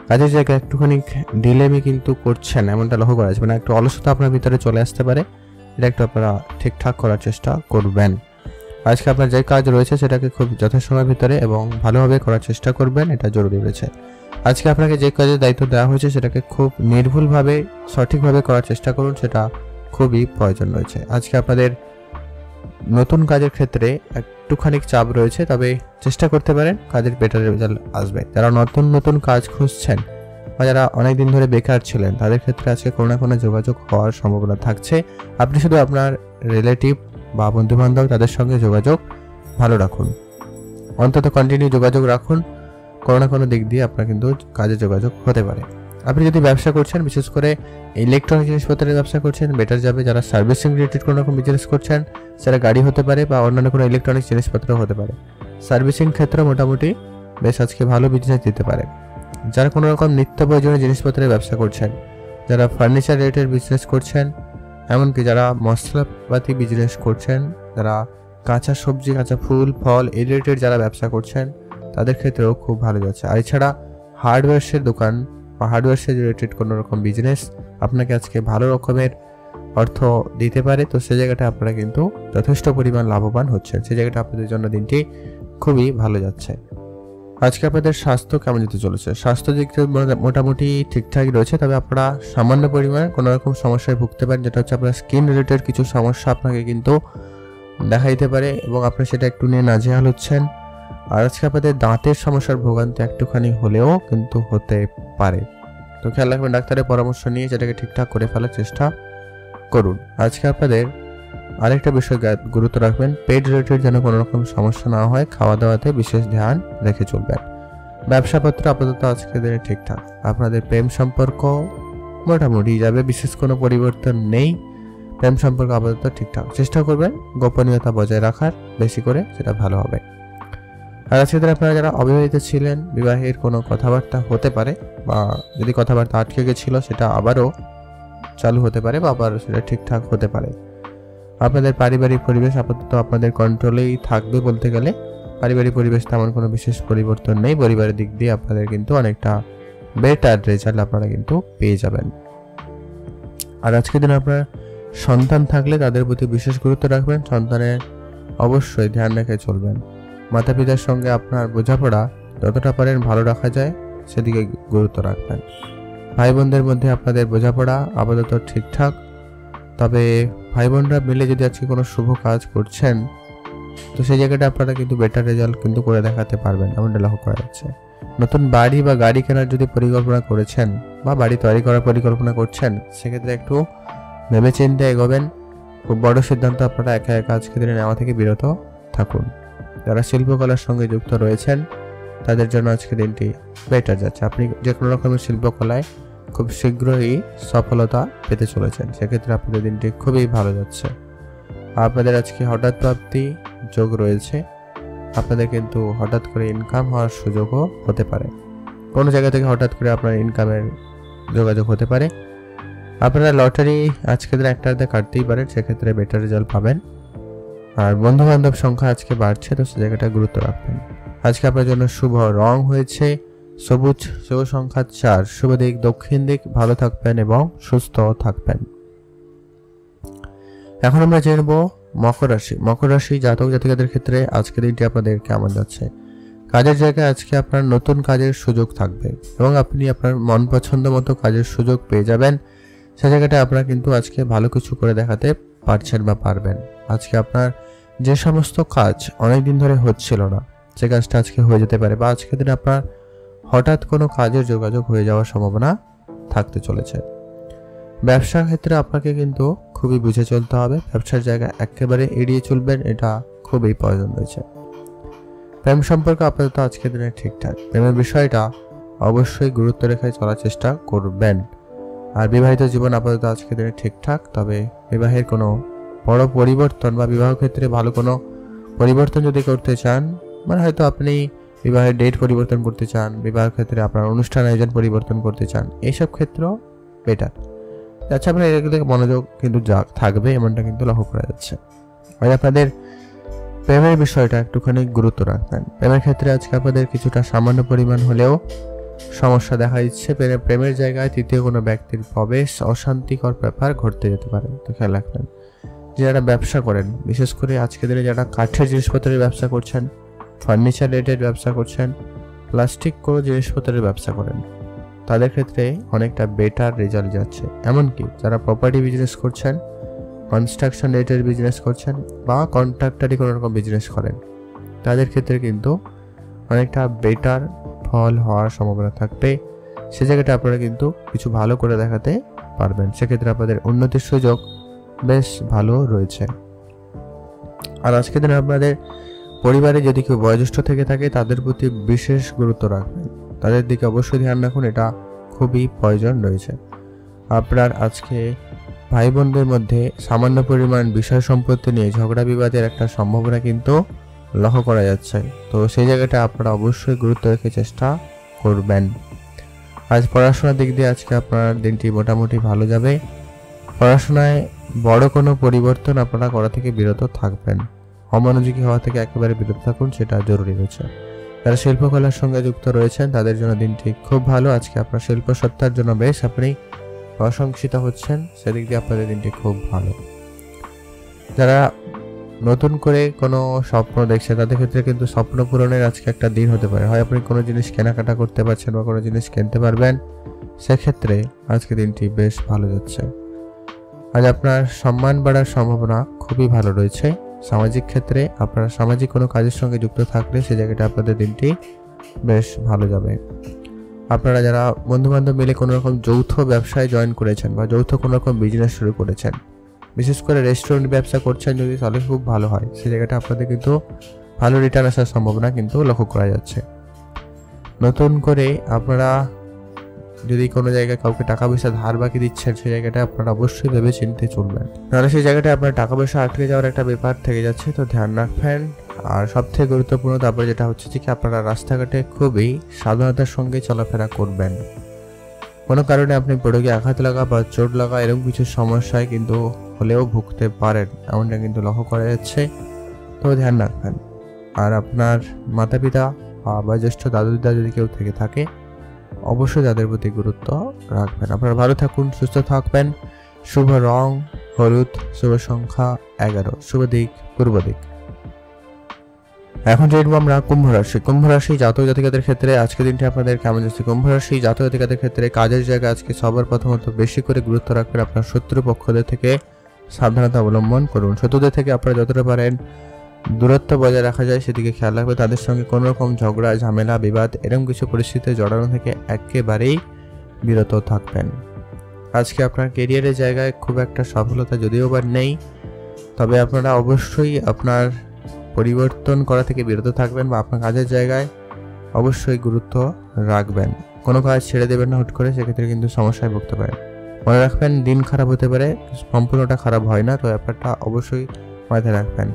কাজের জায়গায় একটুখানি ডিলেমি কিন্তু করছেন, এমনটা লক্ষ্য করা যাবে না। একটু অলসতা আপনার ভিতরে চলে আসতে পারে, এটা একটু আপনারা ঠিকঠাক করার চেষ্টা করবেন। আজকে আপনার যে কাজ রয়েছে সেটাকে খুব যথাসময়ের ভিতরে এবং ভালোভাবে করার চেষ্টা করবেন, এটা জরুরি রয়েছে। আজকে আপনাকে যে কাজের দায়িত্ব দেওয়া হয়েছে সেটাকে খুব নির্ভুলভাবে সঠিকভাবে করার চেষ্টা করুন, সেটা খুবই প্রয়োজন রয়েছে। আজকে আপনাদের নতুন কাজের ক্ষেত্রে একটুখানি চাপ রয়েছে, তবে চেষ্টা করতে পারেন কাজের বেটার রেজাল্ট আসবে। যারা নতুন কাজ খুঁজছেন বা যারা অনেকদিন ধরে বেকার ছিলেন তাদের ক্ষেত্রে আজকে কোনো না কোনো যোগাযোগ হওয়ার সম্ভাবনা থাকছে। আপনি শুধু আপনার রিলেটিভ বা বন্ধুবান্ধব তাদের সঙ্গে যোগাযোগ ভালো রাখুন, অন্তত কন্টিনিউ যোগাযোগ রাখুন। কোনো না কোনো দিক দিয়ে আপনার কিন্তু কাজে যোগাযোগ হতে পারে। আপনি যদি ব্যবসা করছেন, বিশেষ করে ইলেকট্রনিক জিনিসপত্রের ব্যবসা করছেন, বেটার যাবে। যারা সার্ভিসিং রিলেটেড কোনো রকম বিজনেস করছেন, সেটা গাড়ি হতে পারে বা অন্যান্য কোনো ইলেকট্রনিক জিনিসপত্র হতে পারে, সার্ভিসিং ক্ষেত্রে মোটামুটি বেশ আজকে ভালো বিজনেস দিতে পারে। যারা কোনো রকম নিত্য প্রয়োজনীয় জিনিসপত্রের ব্যবসা করছেন, যারা ফার্নিচার রিলেটেড বিজনেস করছেন, এমনকি যারা মশলাপাতি বিজনেস করছেন, যারা কাঁচা সবজি, কাঁচা ফুল ফল এই রিলেটেড যারা ব্যবসা করছেন, তাদের ক্ষেত্রেও খুব ভালো যাচ্ছে। আর এছাড়া হার্ডওয়্যার্সের দোকান বা হার্ডওয়্যার্সের রিলেটেড কোনো রকম বিজনেস আপনাকে আজকে ভালো রকমের অর্থ দিতে পারে, তো সেই জায়গাটা আপনারা কিন্তু যথেষ্ট পরিমাণ লাভবান হচ্ছেন। সেই জায়গাটা আপনাদের জন্য দিনটি খুবই ভালো যাচ্ছে। আজকে আপনাদের স্বাস্থ্য কেমন যেতে চলেছে? স্বাস্থ্য দিক থেকে মোটামুটি ঠিকঠাকই রয়েছে, তবে আপনারা সামান্য পরিমাণে কোনো রকম সমস্যায় ভুগতে পারেন, যেটা হচ্ছে আপনার স্কিন রিলেটেড কিছু সমস্যা আপনাকে কিন্তু দেখা দিতে পারে এবং আপনি সেটা একটু নিয়ে নাজেহাল হচ্ছেন। আর আজকে আপনাদের দাঁতের সমস্যার ভোগান্তি একটুখানি হলেও কিন্তু হতে পারে, তো খেয়াল রাখবেন, ডাক্তারের পরামর্শ নিয়ে সেটাকে ঠিকঠাক করে ফেলার চেষ্টা করুন। আজকে আপনাদের আরেকটা বিষয় গুরুত্ব রাখবেন, পেট রিলেটেড যেন কোনো রকম সমস্যা না হয়, খাওয়া দাওয়াতে বিশেষ ধ্যান রেখে চলবেন। ব্যবসাপত্র আপাতত আজকে দিনে ঠিকঠাক। আপনাদের প্রেম সম্পর্ক মোটামুটি যাবে, বিশেষ কোনো পরিবর্তন নেই। প্রেম সম্পর্ক আপাতত ঠিকঠাক, চেষ্টা করবেন গোপনীয়তা বজায় রাখার বেশি করে, সেটা ভালো হবে। আর আজকে দিনে আপনারা যারা অবিবাহিত ছিলেন, বিবাহের কোনো কথাবার্তা হতে পারে, বা যদি কথাবার্তা আটকে গেছিল সেটা আবারও চালু হতে পারে বা আবার সেটা ঠিকঠাক হতে পারে। আপনাদের পারিবারিক পরিবেশ আপাতত আপনাদের কন্ট্রোলেই থাকবে বলতে গেলে। পারিবারিক পরিবেশ তেমন কোনো বিশেষ পরিবর্তন নেই, পরিবারের দিক দিয়ে আপনাদের কিন্তু অনেকটা বেটার রেজাল্ট আপনারা কিন্তু পেয়ে যাবেন। আর আজকের দিনে আপনার সন্তান থাকলে তাদের প্রতি বিশেষ গুরুত্ব রাখবেন, সন্তানের অবশ্যই ধ্যান রেখে চলবেন। মাতা পিতার সঙ্গে আপনার বোঝাপড়া যতটা পারেন ভালো রাখা যায় সেদিকে গুরুত্ব রাখবেন। ভাই বোনদের মধ্যে আপনাদের বোঝাপড়া আপাতত ঠিকঠাক, তবে ভাই বোনরা মিলে যদি আজকে কোনো শুভ কাজ করছেন, তো সেই জায়গাটা আপনারা কিন্তু বেটার রেজাল্ট কিন্তু করে দেখাতে পারবেন, এমনটা লক্ষ্য করা যাচ্ছে। নতুন বাড়ি বা গাড়ি কেনার যদি পরিকল্পনা করেছেন বা বাড়ি তৈরি করার পরিকল্পনা করছেন, সেক্ষেত্রে একটু ভেবেচিন্তে এগোবেন। খুব বড় সিদ্ধান্ত আপনারা একা একা আজকে দিনে নেওয়া থেকে বিরত থাকুন। যারা শিল্পকলার সঙ্গে যুক্ত রয়েছেন তাদের জন্য আজকে দিনটি বেটার যাচ্ছে। আপনি যে কোনো রকমের শিল্পকলায় খুব শীঘ্রই সফলতা পেতে চলেছেন, সেক্ষেত্রে আপনাদের দিনটি খুবই ভালো যাচ্ছে। আপনাদের আজকে হঠাৎ প্রাপ্তি যোগ রয়েছে, আপনাদের কিন্তু হঠাৎ করে ইনকাম হওয়ার সুযোগও হতে পারে। কোনো জায়গা থেকে হঠাৎ করে আপনার ইনকামের যোগাযোগ হতে পারে। আপনারা লটারি আজকের দিন একটা কাটতেই পারেন, সেক্ষেত্রে বেটার রেজাল্ট পাবেন। আর বন্ধু বান্ধব সংখ্যা আজকে বাড়ছে, তো সে জায়গাটা গুরুত্ব রাখবেন। আজকে আপনার জন্য শুভ রং হয়েছে সবুজ, শুভ সংখ্যা 4, শুভ দিক দক্ষিণ দিক। ভালো থাকবেন এবং সুস্থ থাকবেন। এখন আমরা জেনব মকর রাশি জাতক জাতিকাদের ক্ষেত্রে আজকের দিনটি আপনাদের কেমন যাচ্ছে। কাজের জায়গায় আজকে আপনার নতুন কাজের সুযোগ থাকবে এবং আপনি আপনার মন পছন্দ মতো কাজের সুযোগ পেয়ে যাবেন। সে জায়গাটা আপনারা কিন্তু আজকে ভালো কিছু করে দেখাতে পারছেন বা পারবেন। আজকে আপনার যে সমস্ত কাজ অনেকদিন ধরে হচ্ছিল না, সে কাজটা আজকে হয়ে যেতে পারে, বা আজকের দিনে আপনার হঠাৎ কোনো কাজের যোগাযোগ হয়ে যাওয়ার সম্ভাবনা থাকতে চলেছে। ব্যবসার ক্ষেত্রে আপনাকে কিন্তু খুবই বুঝে চলতে হবে, ব্যবসার জায়গা একেবারে এড়িয়ে চলবেন, এটা খুবই প্রয়োজন রয়েছে। প্রেম সম্পর্ক আপাতত আজকের দিনে ঠিকঠাক, প্রেমের বিষয়টা অবশ্যই গুরুত্ব রেখে চলার চেষ্টা করবেন। আর বিবাহিত জীবন আপাতত আজকের দিনে ঠিকঠাক, তবে বিবাহের কোনো বড় পরিবর্তন বা বিবাহ ক্ষেত্রে ভালো কোনো পরিবর্তন যদি করতে চান, মানে হয়তো আপনি বিবাহের ডেট পরিবর্তন করতে চান, বিবাহের ক্ষেত্রে আপনার অনুষ্ঠান আয়োজন পরিবর্তন করতে চান, এইসব ক্ষেত্রেও বেটার। আচ্ছা, আপনার এগুলো মনোযোগ কিন্তু থাকবে এমনটা কিন্তু লক্ষ্য করা যাচ্ছে। আর আপনাদের প্রেমের বিষয়টা একটুখানি গুরুত্ব রাখবেন। প্রেমের ক্ষেত্রে আজকে আপনাদের কিছুটা সামান্য পরিমাণ হলেও সমস্যা দেখা দিচ্ছে। প্রেমের জায়গায় তৃতীয় কোনো ব্যক্তির প্রবেশ, অশান্তিকর ব্যাপার ঘটতে যেতে পারে, তো খেয়াল রাখবেন। যারা ব্যবসা করেন, বিশেষ করে আজকের দিনে যারা কাঠের জিনিসপত্রের ব্যবসা করছেন, ফার্নিচার রিলেটেড ব্যবসা করছেন, প্লাস্টিক কোনো জিনিসপত্রের ব্যবসা করেন, তাদের ক্ষেত্রে অনেকটা বেটার রেজাল্ট যাচ্ছে। এমনকি যারা প্রপার্টি বিজনেস করছেন, কনস্ট্রাকশন রিলেটেড বিজনেস করছেন বা কন্ট্রাক্টারি কোনো রকম বিজনেস করেন, তাদের ক্ষেত্রে কিন্তু অনেকটা বেটার ফল হওয়ার সম্ভাবনা থাকবে। সে জায়গাটা আপনারা কিন্তু কিছু ভালো করে দেখাতে পারবেন, সেক্ষেত্রে আপনাদের উন্নতির সুযোগ বেশ ভালো রয়েছে। আর আজকের দিনে আপনাদের পরিবারে যদি কেউ বয়োজ্যেষ্ঠ থেকে থাকে, তাদের প্রতি বিশেষ গুরুত্ব রাখবেন, তাদের দিকে অবশ্যই ধ্যান রাখুন, এটা খুবই প্রয়োজন রয়েছে। আপনার আজকে ভাই বোনদের মধ্যে সামান্য পরিমাণ বিষয় সম্পত্তি নিয়ে ঝগড়া বিবাদের একটা সম্ভাবনা কিন্তু লক্ষ্য করা যাচ্ছে, তো সেই জায়গাটা আপনারা অবশ্যই গুরুত্ব রেখে চেষ্টা করবেন। আজ পড়াশোনার দিক দিয়ে আজকে আপনার দিনটি মোটামুটি ভালো যাবে। পড়াশোনায় বড় কোনো পরিবর্তন আপনারা করা থেকে বিরত থাকবেন, অমনোযোগী হওয়া থেকে একেবারে বিরত থাকুন, সেটা জরুরি রয়েছে। যারা শিল্পকলার সঙ্গে যুক্ত রয়েছেন তাদের জন্য দিনটি খুব ভালো। আজকে আপনার শিল্প সত্তার জন্য বেশ আপনি প্রশংসিত হচ্ছেন, সেদিক দিয়ে আপনাদের দিনটি খুব ভালো। যারা নতুন করে কোনো স্বপ্ন দেখছে, তাদের ক্ষেত্রে কিন্তু স্বপ্ন পূরণের আজকে একটা দিন হতে পারে। হয় আপনি কোনো জিনিস কেনাকাটা করতে পারছেন বা কোনো জিনিস কিনতে পারবেন, সেক্ষেত্রে আজকে দিনটি বেশ ভালো যাচ্ছে। আজ আপনার সম্মান বাড়ার সম্ভাবনা খুবই ভালো রয়েছে। সামাজিক ক্ষেত্রে আপনারা সামাজিক কোনো কাজের সঙ্গে যুক্ত থাকলে সে জায়গাটা আপনাদের দিনটি বেশ ভালো যাবে। আপনারা যারা বন্ধুবান্ধব মিলে কোনো রকম যৌথ ব্যবসায় জয়েন করেছেন বা যৌথ কোনো রকম বিজনেস শুরু করেছেন, বিশেষ করে রেস্টুরেন্ট ব্যবসা করছেন, যদি তাহলে খুব ভালো হয়, সে জায়গাটা আপনাদের কিন্তু ভালো রিটার্ন আসার সম্ভাবনা কিন্তু লক্ষ্য করা যাচ্ছে। নতুন করে আপনারা যদি কোনো জায়গায় কাউকে টাকা পয়সা ধার বাকি দিচ্ছেন, সেই জায়গাটা আপনারা অবশ্যই ভেবে চিনতে চলবেন, নাহলে সেই জায়গাটায় আপনার টাকা পয়সা আটকে যাওয়ার একটা ব্যাপার থেকে যাচ্ছে, তো ধ্যান রাখবেন। আর সবথেকে গুরুত্বপূর্ণ তারপরে যেটা হচ্ছে যে কি আপনারা রাস্তাঘাটে খুবই সাবধানতার সঙ্গে চলাফেরা করবেন। কোনো কারণে আপনি পড়ে গিয়ে আঘাত লাগা বা চোট লাগা এরকম কিছু সমস্যায় কিন্তু হলেও ভুগতে পারেন, এমনটা কিন্তু লক্ষ্য করা যাচ্ছে, তো ধ্যান রাখবেন। আর আপনার মাতা পিতা বা জ্যেষ্ঠ দাদু দিদা যদি কেউ থেকে থাকে, অবশ্যই তাদের প্রতি গুরুত্ব রাখবেন। আপনারা ভালো থাকুন, সুস্থ থাকবেন। শুভ রং হলুদ, শুভ সংখ্যা 11, শুভ দিক পূর্ব দিক। এখন জানবো আমরা কুম্ভ রাশি। কুম্ভ রাশি জাতক জাতিকাদের ক্ষেত্রে আজকে দিনটি আপনাদের কেমন যাচ্ছে। কুম্ভ রাশি জাতক জাতিকাদের ক্ষেত্রে কাজের জায়গায় আজকে সবার প্রথমত বেশি করে গুরুত্ব রাখবেন আপনার শত্রু পক্ষদের থেকে সাবধানতা অবলম্বন করুন। শত্রুদের থেকে আপনারা যতটা পারেন দূরত্ব বজায় রাখা যায় সেদিকে খেয়াল রাখবে। তাদের সঙ্গে কোনো রকম ঝগড়া, ঝামেলা, বিবাদ এরকম কিছু পরিস্থিতিতে জড়ানো থেকে একেবারেই বিরত থাকবেন। আজকে আপনার কেরিয়ারের জায়গায় খুব একটা সফলতা যদিও বা নেই, তবে আপনারা অবশ্যই আপনার পরিবর্তন করা থেকে বিরত থাকবেন বা আপনার কাজের জায়গায় অবশ্যই গুরুত্ব রাখবেন। কোনো কাজ ছেড়ে দেবেন না হুট করে, সেক্ষেত্রে কিন্তু সমস্যায় ভুগতে পারেন। মনে রাখবেন দিন খারাপ হতে পারে, সম্পূর্ণটা খারাপ হয় না, তো ব্যাপারটা অবশ্যই মাথায় রাখবেন।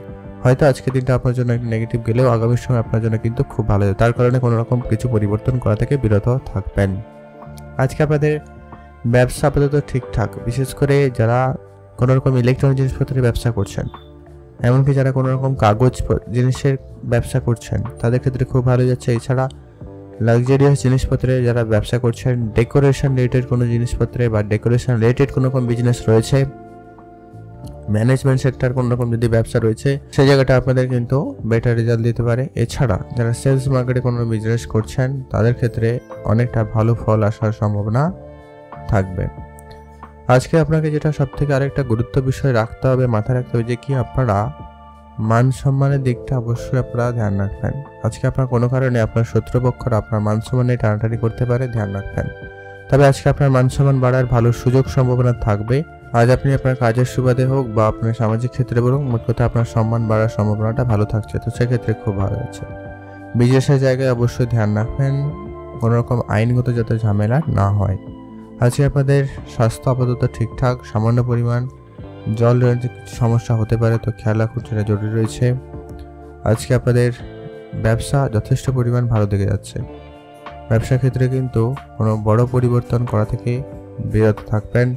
হয়তো আজকের দিনটা আপনার জন্য একটু নেগেটিভ গেলেও আগামী সময় আপনার জন্য কিন্তু খুব ভালো যাবে, তার কারণে কোনো রকম কিছু পরিবর্তন করা থেকে বিরত থাকবেন। আজকে আপনাদের ব্যবসা আপাতত ঠিকঠাক, বিশেষ করে যারা কোনো রকম ইলেকট্রনিক জিনিসপত্রের ব্যবসা করছেন, এমনকি যারা কোনো রকম কাগজ জিনিসের ব্যবসা করছেন, তাদের ক্ষেত্রে খুব ভালো যাচ্ছে। এছাড়া লাক্সারিয়াস জিনিসপত্রে যারা ব্যবসা করছেন, ডেকোরেশন রিলেটেড কোনো জিনিসপত্রে বা ডেকোরেশন রিলেটেড কোনো রকম বিজনেস রয়েছে, ম্যানেজমেন্ট সেক্টর কোনো রকম যদি ব্যবসা রয়েছে, সেই জায়গাটা আপনাদের কিন্তু বেটার রেজাল্ট দিতে পারে। এছাড়া যারা সেলস মার্কেটে কোনো বিজনেস করছেন, তাদের ক্ষেত্রে অনেকটা ভালো ফল আসার সম্ভাবনা থাকবে। আজকে আপনাকে যেটা সব থেকে আরেকটা গুরুত্ব বিষয় রাখতে হবে, মাথায় রাখতে হবে যে কি আপনারা মান সম্মানের দিকটা অবশ্যই আপনারা ধ্যান রাখবেন। আজকে আপনার কোনো কারণে আপনার শত্রুপক্ষরা আপনার মান সম্মানে টানাটানি করতে পারে, ধ্যান রাখবেন। তবে আজকে আপনার মান সম্মান বাড়ার ভালো সুযোগ সম্ভাবনা থাকবে। আজ আপনি আপনার কাজের সুবাদে হোক বা আপনার সামাজিক ক্ষেত্রে বলুন, মোট কথা আপনার সম্মান বাড়ার সম্ভাবনাটা ভালো থাকছে, তো সেক্ষেত্রে খুব ভালো আছে। বিজনেসের জায়গায় অবশ্যই ধ্যান রাখবেন কোনো রকম আইনগত যাতে ঝামেলা না হয়। আজকে আপনাদের স্বাস্থ্য আপাতত ঠিকঠাক, সামান্য পরিমাণ জল কিছু সমস্যা হতে পারে, তো খেয়াল রাখুন, সেটা জরুরি রয়েছে। আজকে আপনাদের ব্যবসা যথেষ্ট পরিমাণ ভালো দিকে যাচ্ছে। ব্যবসার ক্ষেত্রে কিন্তু কোনো বড় পরিবর্তন করা থেকে বিরত থাকবেন,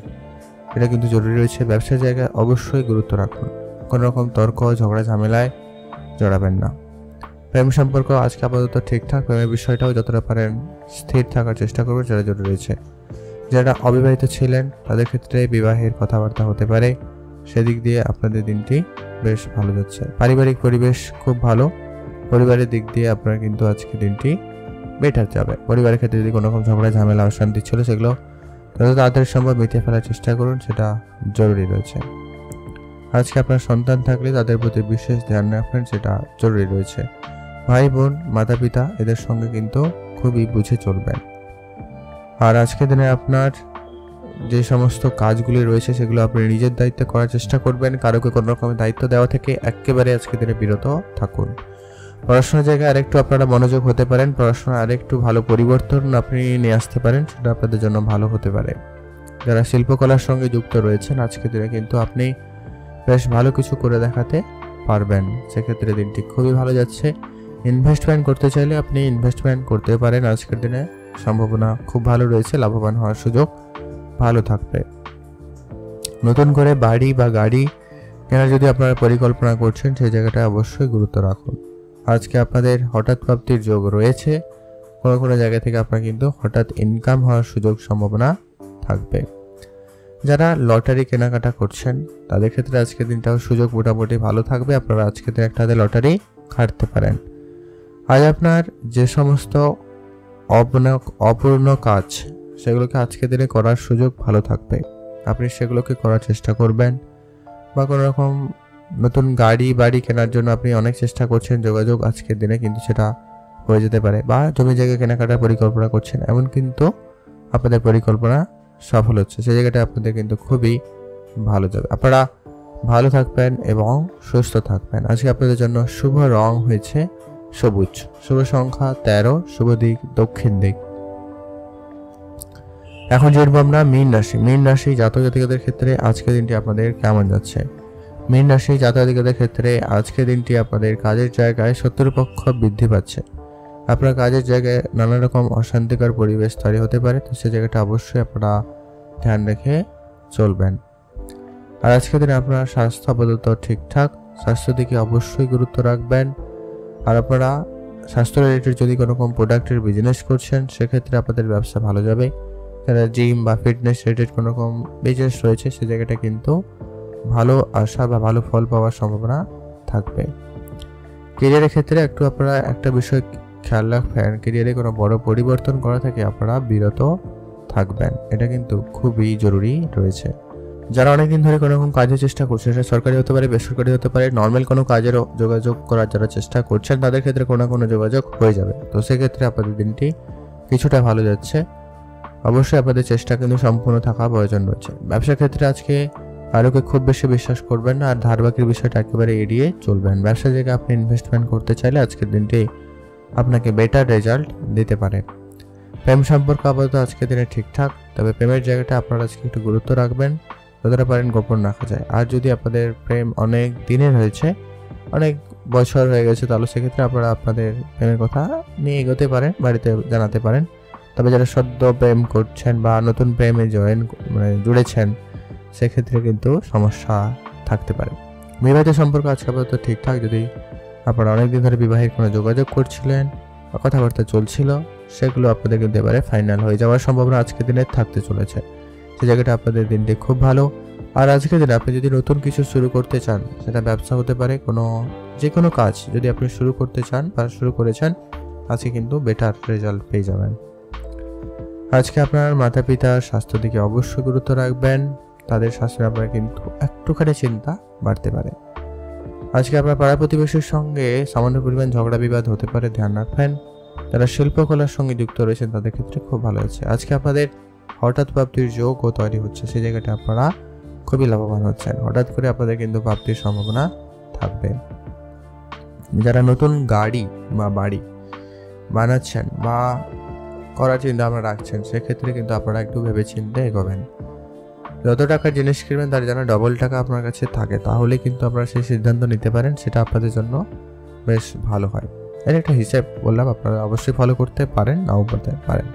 এটা কিন্তু জরুরি রয়েছে। ব্যবসার জায়গায় অবশ্যই গুরুত্ব রাখুন, কোনো রকম তর্ক ঝগড়া ঝামেলায় জড়াবেন না। প্রেম সম্পর্ক আজকে আপাতত ঠিকঠাক, প্রেমের বিষয়টাও যতটা পারেন স্থির থাকার চেষ্টা করবেন, যেটা জরুরি রয়েছে। যারা অবিবাহিত ছিলেন তাদের ক্ষেত্রে বিবাহের কথাবার্তা হতে পারে, সেদিক দিয়ে আপনাদের দিনটি বেশ ভালো যাচ্ছে। পারিবারিক পরিবেশ খুব ভালো, পরিবারের দিক দিয়ে আপনার কিন্তু আজকে দিনটি বেটার যাবে। পরিবারের ক্ষেত্রে যদি কোনো রকম ঝগড়া ঝামেলা অশান্তি ছিল সেগুলো যত তাড়াতাড়ি সম্ভব মিটিয়ে ফেলার চেষ্টা করুন, সেটা জরুরি রয়েছে। আজকে আপনার সন্তান থাকলে তাদের প্রতি বিশেষ ধ্যান রাখবেন, সেটা জরুরি রয়েছে। ভাই বোন মাতা পিতা এদের সঙ্গে কিন্তু খুবই বুঝে চলবেন। আর আজকের দিনে আপনার যে সমস্ত কাজগুলি রয়েছে সেগুলো আপনি নিজের দায়িত্বে করার চেষ্টা করবেন, কারোকে কোনো রকমের দায়িত্ব দেওয়া থেকে একেবারে আজকের দিনে বিরত থাকুন। পড়াশোনার জায়গায় আরেকটু আপনারা মনোযোগ হতে পারেন, পড়াশোনায় আরেকটু ভালো পরিবর্তন আপনি নিয়ে আসতে পারেন, সেটা আপনাদের জন্য ভালো হতে পারে। যারা শিল্পকলার সঙ্গে যুক্ত রয়েছেন আজকের দিনে কিন্তু আপনি বেশ ভালো কিছু করে দেখাতে পারবেন, সেক্ষেত্রে দিনটি খুবই ভালো যাচ্ছে। ইনভেস্টমেন্ট করতে চাইলে আপনি ইনভেস্টমেন্ট করতে পারেন, আজকের দিনে সম্ভাবনা খুব ভালো রয়েছে, লাভবান হওয়ার সুযোগ ভালো থাকবে। নতুন করে বাড়ি বা গাড়ি কেনার যদি আপনারা পরিকল্পনা করছেন সেই জায়গাটা অবশ্যই গুরুত্ব রাখুন। আজকে আপনাদের হঠাৎ প্রাপ্তির যোগ রয়েছে, কোনো কোনো জায়গা থেকে আপনার কিন্তু হঠাৎ ইনকাম হওয়ার সুযোগ সম্ভাবনা থাকবে। যারা লটারি কেনাকাটা করছেন তাদের ক্ষেত্রে আজকের দিনটাও সুযোগ মোটামুটি ভালো থাকবে, আপনারা আজকের দিন একটা লটারি কাটতে পারেন। আজ আপনার যে সমস্ত অপূর্ণ কাজ সেগুলোকে আজকের দিনে করার সুযোগ ভালো থাকবে, আপনি সেগুলোকে করার চেষ্টা করবেন। বা কোনো রকম নতুন গাড়ি বাড়ি কেনার জন্য আপনি অনেক চেষ্টা করছেন, যোগাযোগ আজকের দিনে কিন্তু সেটা হয়ে যেতে পারে। বা জমি জায়গা কেনাকাটার পরিকল্পনা করছেন, এমন কিন্তু আপনাদের পরিকল্পনা সফল হচ্ছে, সেই জায়গাটা আপনাদের কিন্তু খুবই ভালো যাবে। আপনারা ভালো থাকবেন এবং সুস্থ থাকবেন। আজকে আপনাদের জন্য শুভ রং হয়েছে সবুজ, শুভ সংখ্যা 13, শুভ দিক দক্ষিণ দিক। এখন জানবো আমরা মীন রাশি। মীন রাশি জাতক জাতিকাদের ক্ষেত্রে আজকের দিনটি আপনাদের কেমন যাচ্ছে? মীন রাশি জাতক জাতিকাদের ক্ষেত্রে আজকের দিনটি আপনাদের কাজের জায়গায় শত্রুপক্ষ বৃদ্ধি পাচ্ছে। আপনার কাজের জায়গায় নানা রকম অশান্তিকর পরিবেশ তৈরি হতে পারে, তো সে জায়গাটা অবশ্যই আপনারা ধ্যান রেখে চলবেন। আর আজকের দিনে আপনার স্বাস্থ্য আপাতত ঠিকঠাক, স্বাস্থ্য দিকে অবশ্যই গুরুত্ব রাখবেন। আর আপনারা স্বাস্থ্য রিলেটেড যদি কোনো রকম প্রোডাক্টের বিজনেস করছেন সেক্ষেত্রে আপনাদের ব্যবসা ভালো যাবে। যারা জিম বা ফিটনেস রিলেটেড কোনো রকম বিজনেস রয়েছে সে জায়গাটা কিন্তু ভালো আশা বা ভালো ফল পাওয়ার সম্ভাবনা থাকবে। কেরিয়ারের ক্ষেত্রে একটু আপনারা একটা বিষয় খেয়াল রাখবেন, কেরিয়ারে কোনো বড় পরিবর্তন করা থেকে আপনারা বিরত থাকবেন, এটা কিন্তু খুবই জরুরি রয়েছে। যারা অনেকদিন ধরে কোনো রকম কাজের চেষ্টা করছে, সেটা সরকারি হতে পারে বেসরকারি হতে পারে, নর্মাল কোনো কাজেরও যোগাযোগ করার যারা চেষ্টা করছেন তাদের ক্ষেত্রে কোনো না কোনো যোগাযোগ হয়ে যাবে, তো সেক্ষেত্রে আপনাদের দিনটি কিছুটা ভালো যাচ্ছে। অবশ্যই আপনাদের চেষ্টা কিন্তু সম্পূর্ণ থাকা প্রয়োজন রয়েছে। ব্যবসার ক্ষেত্রে আজকে কারোকে খুব বেশি বিশ্বাস করবেন না, আর ধারবাকির বিষয়টা একেবারে এড়িয়ে চলবেন। ব্যবসার জায়গায় আপনি ইনভেস্টমেন্ট করতে চাইলে আজকের দিনটি আপনাকে বেটার রেজাল্ট দিতে পারে। প্রেম সম্পর্ক আপাতত আজকের দিনে ঠিকঠাক, তবে প্রেমের জায়গাটা আপনারা আজকে একটু গুরুত্ব রাখবেন, যতটা পারেন গোপন রাখা যায়। আর যদি আপনাদের প্রেম অনেক দিনের হয়েছে, অনেক বছর হয়ে গেছে, তাহলে সেক্ষেত্রে আপনারা আপনাদের প্রেমের কথা নিয়ে এগোতে পারেন, বাড়িতে জানাতে পারেন। তবে যারা সদ্য প্রেম করছেন বা নতুন প্রেমে জুড়েছেন সেক্ষেত্রে কিন্তু সমস্যা থাকতে পারে। বিবাহিত সম্পর্ক আজকে আপাতত ঠিকঠাক, যদি আপনারা অনেকদিন ধরে বিবাহের কোনো যোগাযোগ করছিলেন বা কথাবার্তা চলছিল সেগুলো আপনাদের কিন্তু এবারে ফাইনাল হয়ে যাওয়ার সম্ভাবনা আজকের দিনে থাকতে চলেছে, সেই জায়গাটা আপনাদের দিনটি খুব ভালো। আর আজকের দিনে আপনি যদি নতুন কিছু শুরু করতে চান, সেটা ব্যবসা হতে পারে, যে কোনো কাজ যদি আপনি শুরু করতে চান বা শুরু করেছেন, আজকে কিন্তু বেটার রেজাল্ট পেয়ে যাবেন। আজকে আপনার মাতা পিতার স্বাস্থ্য দিকে অবশ্যই গুরুত্ব রাখবেন, তাদের স্বাস্থ্যের আপনার কিন্তু একটুখানি চিন্তা বাড়তে পারে। আজকে আপনার পাড়া প্রতিবেশীর সঙ্গে সামান্য পরিমাণ ঝগড়া বিবাদ হতে পারে, ধ্যান রাখবেন। যারা শিল্পকলার সঙ্গে যুক্ত রয়েছেন তাদের ক্ষেত্রে খুব ভালো আছে। আজকে আপনাদের হঠাৎ প্রাপ্তির যোগও তৈরি হচ্ছে, সেই জায়গাটা আপনারা খুবই লাভবান হচ্ছেন। হঠাৎ করে আপনাদের কিন্তু প্রাপ্তির সম্ভাবনা থাকবে। যারা নতুন গাড়ি বা বাড়ি বানাচ্ছেন বা করার চিন্তা আপনারা রাখছেন, সেক্ষেত্রে কিন্তু আপনারা একটু ভেবে চিন্তে এগোবেন। যত টাকার জিনিস কিনবেন তার যেন ডবল টাকা আপনার কাছে থাকে, তাহলে কিন্তু আপনারা সেই সিদ্ধান্ত নিতে পারেন, সেটা আপনাদের জন্য বেশ ভালো হয়। এর একটা হিসাব বললাম, আপনারা অবশ্যই ফলো করতে পারেন, নাও করতে পারেন।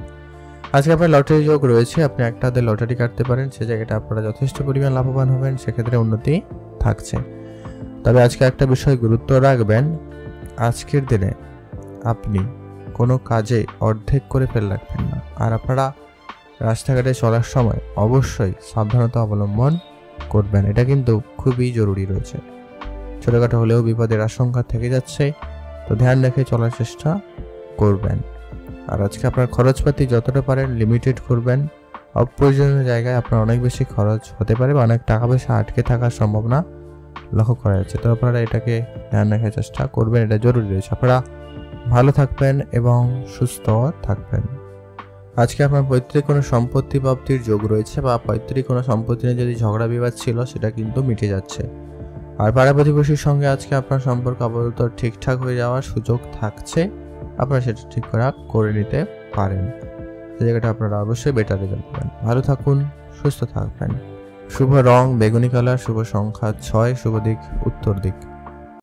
আজকে আপনার লটারি যোগ রয়েছে, আপনি একটা হাতে লটারি কাটতে পারেন, সে জায়গাটা আপনারা যথেষ্ট পরিমাণ লাভবান হবেন, সেক্ষেত্রে উন্নতি থাকছে। তবে আজকে একটা বিষয় গুরুত্ব রাখবেন, আজকের দিনে আপনি কোনো কাজে অর্ধেক করে ফেলে রাখবেন না। আর আপনারা রাস্তাঘাটে চলার সময় অবশ্যই সাবধানতা অবলম্বন করবেন, এটা কিন্তু খুবই জরুরি রয়েছে। ছোটোখাটো হলেও বিপদের আশঙ্কা থেকে যাচ্ছে, তো ধ্যান রেখে চলার চেষ্টা করবেন। আর আজকে আপনার খরচপাতি যতটা পারেন লিমিটেড করবেন। অপ্রয়োজনীয় জায়গায় আপনার অনেক বেশি খরচ হতে পারে বা অনেক টাকা পয়সা আটকে থাকার সম্ভাবনা লক্ষ্য করা যাচ্ছে, তো আপনারা এটাকে ধ্যান রাখার চেষ্টা করবেন, এটা জরুরি রয়েছে। আপনারা ভালো থাকবেন এবং সুস্থ থাকবেন। আজকে আপনার পৈতৃক কোনো সম্পত্তি প্রাপ্তির যোগ রয়েছে, বা পৈতৃক কোনো সম্পত্তি নিয়ে যদি ঝগড়া বিবাদ ছিল সেটা কিন্তু মিটে যাচ্ছে। আর পাড়া প্রতিবেশীর সঙ্গে আজকে আপনার সম্পর্ক আপাতত ঠিকঠাক হয়ে যাওয়ার সুযোগ থাকছে, আপনারা সেটা ঠিক করে নিতে পারেন। সে জায়গাটা আপনারা অবশ্যই বেটার রেজাল্ট পাবেন। ভালো থাকুন, সুস্থ থাকবেন। শুভ রং বেগুনি কালার, শুভ সংখ্যা 6, শুভ দিক উত্তর দিক।